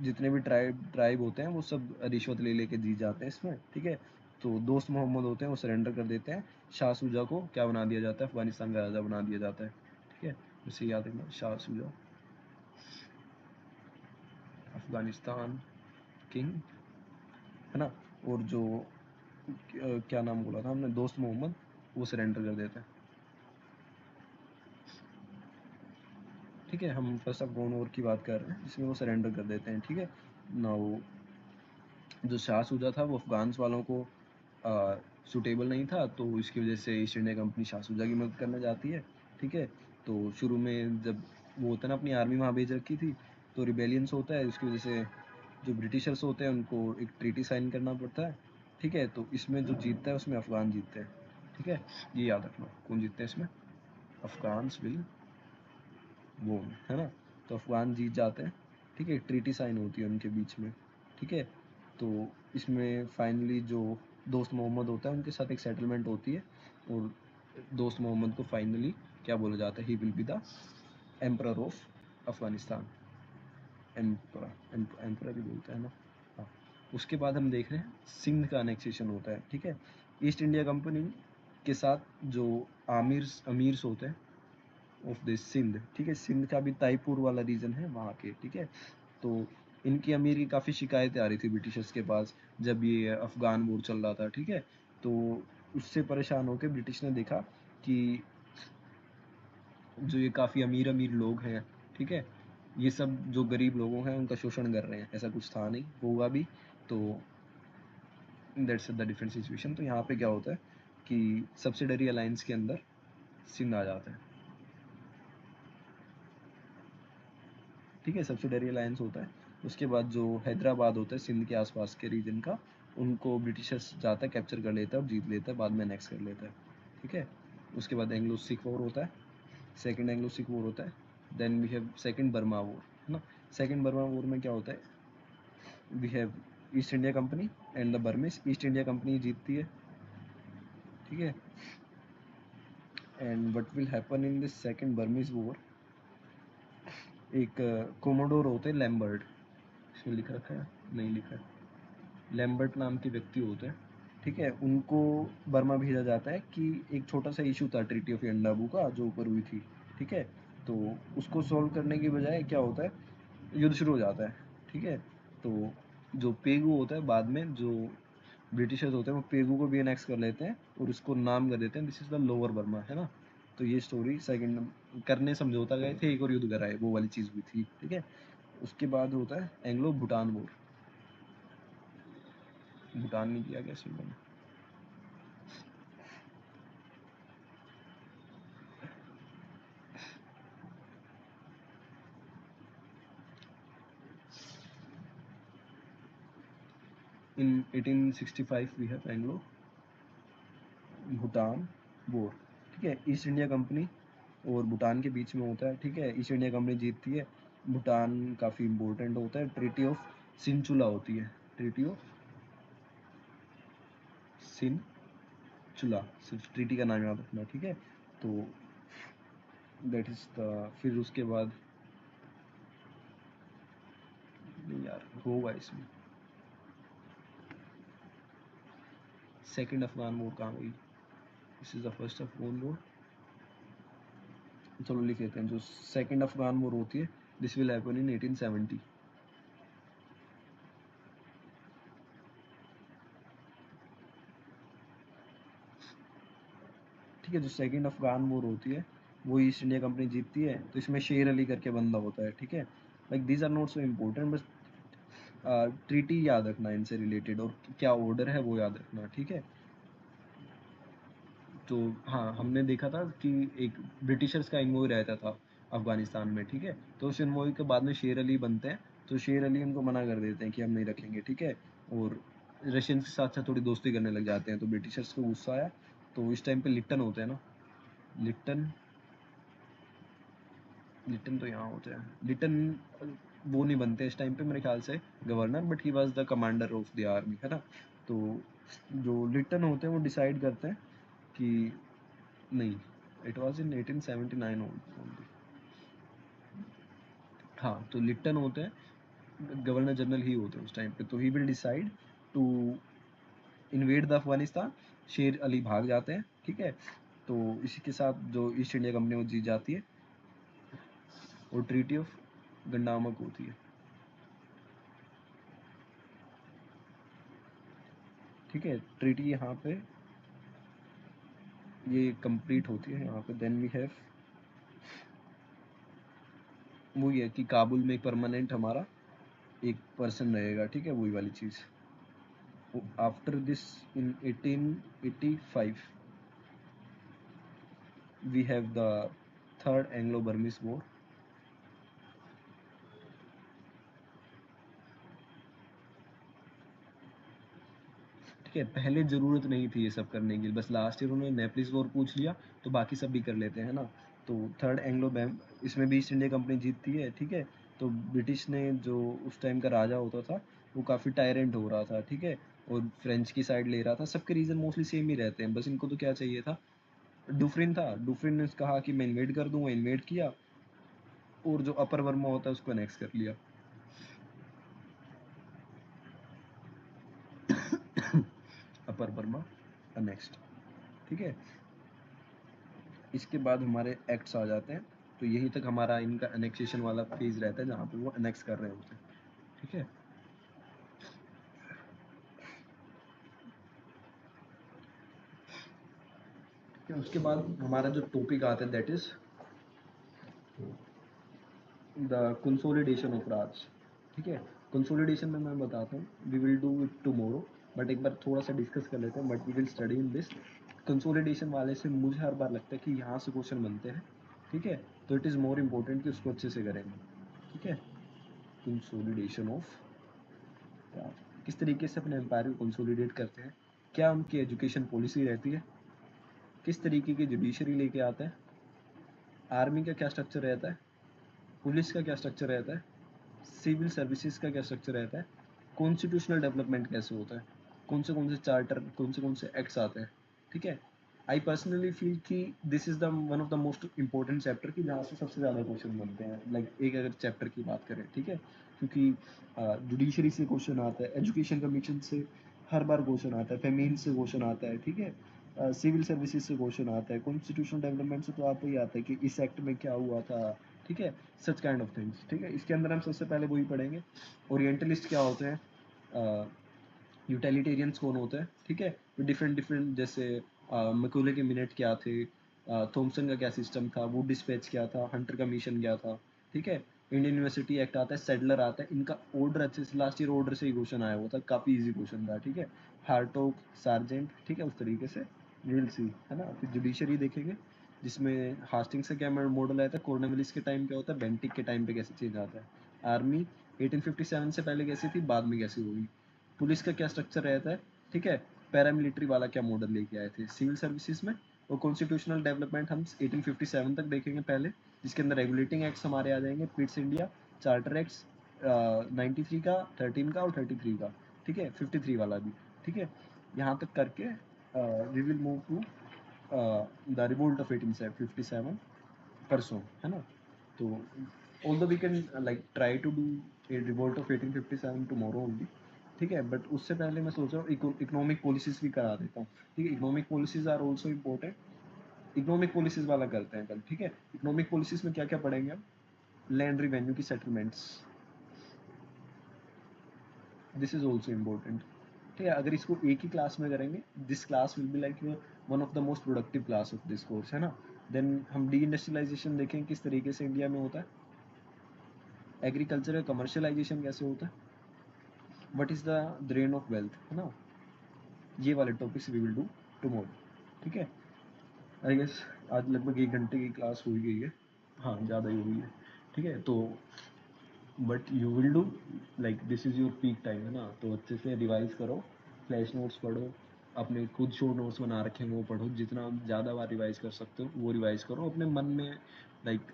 जितने भी ट्राइब होते हैं वो सब रिश्वत ले लेके जीत जाते हैं इसमें, ठीक है। तो दोस्त मोहम्मद होते हैं वो सरेंडर कर देते हैं, शाह सूजा को क्या बना दिया जाता है, अफगानिस्तान का राजा बना दिया जाता है, ठीक है। इसे याद रखना, शाह सूजा अफगानिस्तान किंग, है ना। और जो क्या नाम बोला था हमने, दोस्त मोहम्मद, वो सरेंडर कर देते हैं, ठीक है। हम फर्स्ट अफगान वॉर की बात कर रहे हैं जिसमें वो सरेंडर कर देते हैं, ठीक है ना। वो जो शाह सूजा था वो अफगान्स वालों को सूटेबल नहीं था, तो इसकी वजह से ईस्ट इंडिया कंपनी शाह सूजा की मदद करने जाती है, ठीक है। तो शुरू में जब वो होता है ना, अपनी आर्मी वहाँ भेज रखी थी, तो रिबेलियंस होता है, उसकी वजह से जो ब्रिटिशर्स होते हैं उनको एक ट्रीटी साइन करना पड़ता है, ठीक है। तो इसमें जो जीतता है उसमें अफगान जीतते हैं, ठीक है। ये याद रखना कौन जीतते हैं इसमें, अफगान्स विल वोन, है ना। तो अफगान जीत जाते हैं, ठीक है। ट्रीटी साइन होती है उनके बीच में, ठीक है। तो इसमें फाइनली जो दोस्त मोहम्मद होता है उनके साथ एक सेटलमेंट होती है, और दोस्त मोहम्मद को फाइनली क्या बोला जाता है, he will be the emperor of Afghanistan, emperor ही बोलता है ना, हाँ। उसके बाद हम देख रहे हैं सिंध का अनेक्सेशन होता है, ठीक है। ईस्ट इंडिया कंपनी के साथ जो अमीर्स होते हैं ऑफ दिस सिंध, ठीक है। सिंध का भी ताईपुर वाला रीजन है वहाँ के, ठीक है। तो इनकी अमीर की काफ़ी शिकायतें आ रही थी ब्रिटिशर्स के पास जब ये अफगान वॉर चल रहा था, ठीक है। तो उससे परेशान होकर ब्रिटिश ने देखा कि जो ये काफ़ी अमीर अमीर लोग हैं, ठीक है, ये सब जो गरीब लोगों हैं उनका शोषण कर रहे हैं, ऐसा कुछ था नहीं, होगा भी। तो दैट्स द डिफरेंट सिचुएशन। तो यहाँ पे क्या होता है कि सब्सिडरी अलायंस के अंदर सिंध आ जाता है, ठीक है। सब्सिडरी अलायंस होता है, उसके बाद जो हैदराबाद होता है सिंध के आसपास के रीजन का, उनको ब्रिटिशर्स जाता है, कैप्चर कर लेता है और जीत लेता है, बाद में नेक्स्ट कर लेता है, ठीक है। उसके बाद एंग्लो सिख वॉर होता है, सेकंड एंग्लो सिख वॉर होता है, then we have second Burma war, है ना। सेकंड बर्मा वॉर में क्या होता है, we have East India Company and the Burmese, East India Company जीतती है, ठीक है। And what will happen in this second Burmese war, एक कोमोडोर होते हैं लैम्बर्ट, इसमें लिख रखा है, नहीं लिखा है, लैम्बर्ट नाम के व्यक्ति होते हैं, ठीक है। उनको बर्मा भेजा जाता है कि एक छोटा सा इशू था ट्रीटी ऑफ यंडाबू का जो ऊपर हुई थी, ठीक है। तो उसको सॉल्व करने की बजाय क्या होता है, युद्ध शुरू हो जाता है, ठीक है। तो जो पेगु होता है बाद में जो ब्रिटिशर्स होते हैं वो पेगु को भी एनेक्स कर लेते हैं और उसको नाम कर देते हैं this is the lower Burma, है ना। तो ये स्टोरी सेकंड करने समझौता गए थे, एक और युद्ध कराए, वो वाली चीज़ हुई थी, ठीक है। उसके बाद होता है एंग्लो भूटान वॉर, भूटान नहीं किया गया symbol, in 1865 we have Anglo Bhutan war, ठीक है। ईस्ट इंडिया कंपनी और भूटान के बीच में होता है, ठीक है। ईस्ट इंडिया कंपनी जीतती है, भूटान काफ़ी इम्पोर्टेंट होता है, ट्रीटी ऑफ सिंचुला होती है, ट्रीटी ऑफ सिंचुला, सिर्फ ट्रीटी का नाम याद रखना, ठीक है। तो दैट इज द, फिर उसके बाद नहीं यार होगा इसमें, सेकंड अफगान वॉर कहाँ गई, this is the first Afghan war, चलो लिख लेते हैं। जो सेकंड अफगान वॉर होती है दिस विल हैपन इन 1870, ठीक है। जो सेकंड अफगान वॉर होती है वो ईस्ट इंडिया कंपनी जीतती है, तो इसमें शेर अली करके बंदा होता है, ठीक है। Like these are not so important, बस ट्रीटी याद रखना इनसे रिलेटेड और क्या ऑर्डर है वो याद रखना, ठीक है। तो हाँ, हमने देखा था कि एक ब्रिटिशर्स का इन्वॉय रहता था अफगानिस्तान में, ठीक है। तो उस इन्वॉय के बाद में शेर अली बनते हैं, तो शेर अली उनको मना कर देते हैं कि हम नहीं रखेंगे, ठीक है। और रशियंस के साथ साथ थोड़ी दोस्ती करने लग जाते हैं, तो ब्रिटिशर्स को गुस्सा आया, तो इस टाइम पे लिप्टन होते हैं ना, लिप्टन, लिटन तो यहाँ होते हैं, लिटन वो नहीं बनते इस टाइम पे मेरे ख्याल से governor, but he was the commander of the army, है ना। तो जो लिटन होते हैं वो डिसाइड करते हैं कि नहीं, इट वाज इन 1879 ओनली, हाँ। तो लिटन होते हैं गवर्नर जनरल ही होते हैं उस टाइम पे, तो he will decide to invade the Afghanistan, Sher Ali भाग जाते हैं, ठीक है। तो इसी के साथ जो ईस्ट इंडिया कंपनी वो जीत जाती है और ट्रीटी ऑफ गंडामक होती है, ठीक है। ट्रीटी यहाँ पे ये कंप्लीट होती है यहाँ पे, देन वी हैव वो ये कि काबुल में एक परमानेंट हमारा एक पर्सन रहेगा, ठीक है, वही वाली चीज़। After this in 1885 we have the third Anglo Burmese war, ठीक है। पहले ज़रूरत नहीं थी ये सब करने की, बस लास्ट ईयर उन्होंने नेपलिस वॉर पूछ लिया, तो बाकी सब भी कर लेते हैं ना। तो थर्ड एंग्लो बैम, इसमें भी ईस्ट इंडिया कंपनी जीतती है, ठीक है। तो ब्रिटिश ने जो उस टाइम का राजा होता था वो काफ़ी टायरेंट हो रहा था, ठीक है, और फ्रेंच की साइड ले रहा था। सबके रीज़न मोस्टली सेम ही रहते हैं, बस इनको तो क्या चाहिए था, डुफरिन था, डुफरिन ने कहा कि मैं इन्वेड कर दूंगा, इन्वेड किया, और जो अपर बर्मा होता है उसको अनेक्स कर लिया। अपर बर्मा अनेक्स्ड, ठीक है। इसके बाद हमारे एक्ट्स आ जाते हैं, तो यहीं तक हमारा इनका अनेक्सेशन वाला फेज रहता है जहाँ पे वो अनेक्स कर रहे होते हैं, ठीक है। फिर उसके बाद हमारा जो टॉपिक आता है that is the consolidation of Raj, ठीक है। कंसोलिडेशन में मैं बताता हूँ, we will do it tomorrow, but एक बार थोड़ा सा डिस्कस कर लेते हैं, but we will study in this. Consolidation वाले से मुझे हर बार लगता है कि यहाँ से क्वेश्चन बनते हैं, ठीक है। तो इट इज़ मोर इम्पोर्टेंट कि उसको अच्छे से करेंगे, ठीक है। कंसोलिडेशन ऑफ किस तरीके से अपने एम्पायर को कंसोलिडेट करते हैं, क्या उनकी एजुकेशन पॉलिसी रहती है, किस तरीके की जुडिशरी लेके आता है, आर्मी का क्या स्ट्रक्चर रहता है, पुलिस का क्या स्ट्रक्चर रहता है, सिविल सर्विसेज का क्या स्ट्रक्चर रहता है, कॉन्स्टिट्यूशनल डेवलपमेंट कैसे होता है, कौन से चार्टर, कौन से एक्ट्स आते हैं, ठीक है। आई पर्सनली फील कि this is the one of the most important chapter कि जहाँ से सबसे ज़्यादा क्वेश्चन बनते हैं, लाइक एक अगर चैप्टर की बात करें, ठीक है, क्योंकि जुडिशरी से क्वेश्चन आता है, एजुकेशन कमीशन से हर बार क्वेश्चन आता है, फेमीन से क्वेश्चन आता है, ठीक है, सिविल सर्विसेज से क्वेश्चन आता है, कॉन्स्टिट्यूशनल डेवलपमेंट से तो आपको ही आता है कि इस एक्ट में क्या हुआ था, ठीक है, सच काइंड ऑफ थिंग्स, ठीक है। इसके अंदर हम सबसे पहले वही पढ़ेंगे, ओरिएंटलिस्ट क्या होते हैं, यूटिलिटेरियंस कौन होते हैं, ठीक है, डिफरेंट डिफरेंट, जैसे मैकॉले के मिनट क्या थे, थॉमसन का क्या सिस्टम था, वुड डिस्पैच क्या था, हंटर का मिशन क्या था, ठीक है। इंडियन यूनिवर्सिटी एक्ट आता है, सेडलर आता है, इनका ऑर्डर अच्छे से लास्ट ईयर ऑर्डर से ही क्वेश्चन आया हुआ था, काफ़ी इजी क्वेश्चन था, ठीक है। हार्टोक, सार्जेंट, ठीक है, उस तरीके से वील सी, है ना। फिर जुडिशरी देखेंगे, जिसमें हास्टिंग्स का क्या मॉडल आया था, कॉर्नवालिस के टाइम क्या होता है, बेंटिक के टाइम पे कैसे चेंज आता है, आर्मी 1857 से पहले कैसी थी, बाद में कैसी होगी, पुलिस का क्या स्ट्रक्चर रहता है, ठीक है, पैरामिलिट्री वाला क्या मॉडल लेके आए थे सिविल सर्विसेज में, और कॉन्स्टिट्यूशनल डेवलपमेंट हम 1857 तक देखेंगे पहले, जिसके अंदर रेगुलेटिंग एक्ट्स हमारे आ जाएंगे, पिट्स इंडिया, चार्टर एक्ट्स 93 का, 13 का और 33 का, ठीक है, 53 वाला भी, ठीक है। यहाँ तक करके we will move to the revolt of 1857 परसों, है ना। तो although we can like try to do a revolt of 1857 tomorrow only, ठीक है, बट उससे पहले मैं सोच रहा हूँ इकोनॉमिक पॉलिसीज भी करा देता हूँ, ठीक है। Economic policies are also important, economic policies वाला करते हैं कल, ठीक है। इकोनॉमिक पॉलिसीज में क्या क्या पढ़ेंगे हम, लैंड रिवेन्यू की settlements, this is also important, ठीक है। अगर इसको एक ही क्लास में करेंगे, this class will be like one of the most productive class of this course, है ना। देन हम डी इंडस्ट्रियलाइजेशन देखेंगे किस तरीके से इंडिया में होता है, एग्रीकल्चर का कमर्शलाइजेशन कैसे होता है, what is the drain of wealth, है ना। ये वाले topics we will do tomorrow, ठीक है। आई गेस आज लगभग 1 घंटे की क्लास हो ही गई है, हाँ ज़्यादा ही हुई है, ठीक है। तो but you will do, like this is your peak time, है ना। तो अच्छे से रिवाइज करो, फ्लैश नोट्स पढ़ो, अपने खुद शो नोट्स बना रखे हैं वो पढ़ो, जितना ज़्यादा बार रिवाइज कर सकते हो वो रिवाइज करो अपने मन में, लाइक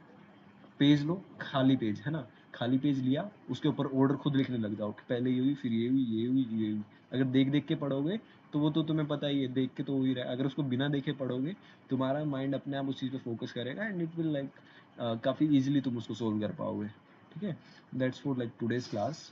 पेज लो, खाली पेज, है ना, खाली पेज लिया, उसके ऊपर ऑर्डर खुद लिखने लग जाओ कि पहले ये हुई, फिर ये हुई, ये हुई, ये हुई। अगर देख देख के पढ़ोगे तो वो तो तुम्हें पता ही है, देख के तो हो ही रहा है। अगर उसको बिना देखे पढ़ोगे, तुम्हारा माइंड अपने आप उस चीज़ पे फोकस करेगा एंड इट विल लाइक काफ़ी इजीली तुम उसको सोल्व कर पाओगे, ठीक है। That's for like today's class.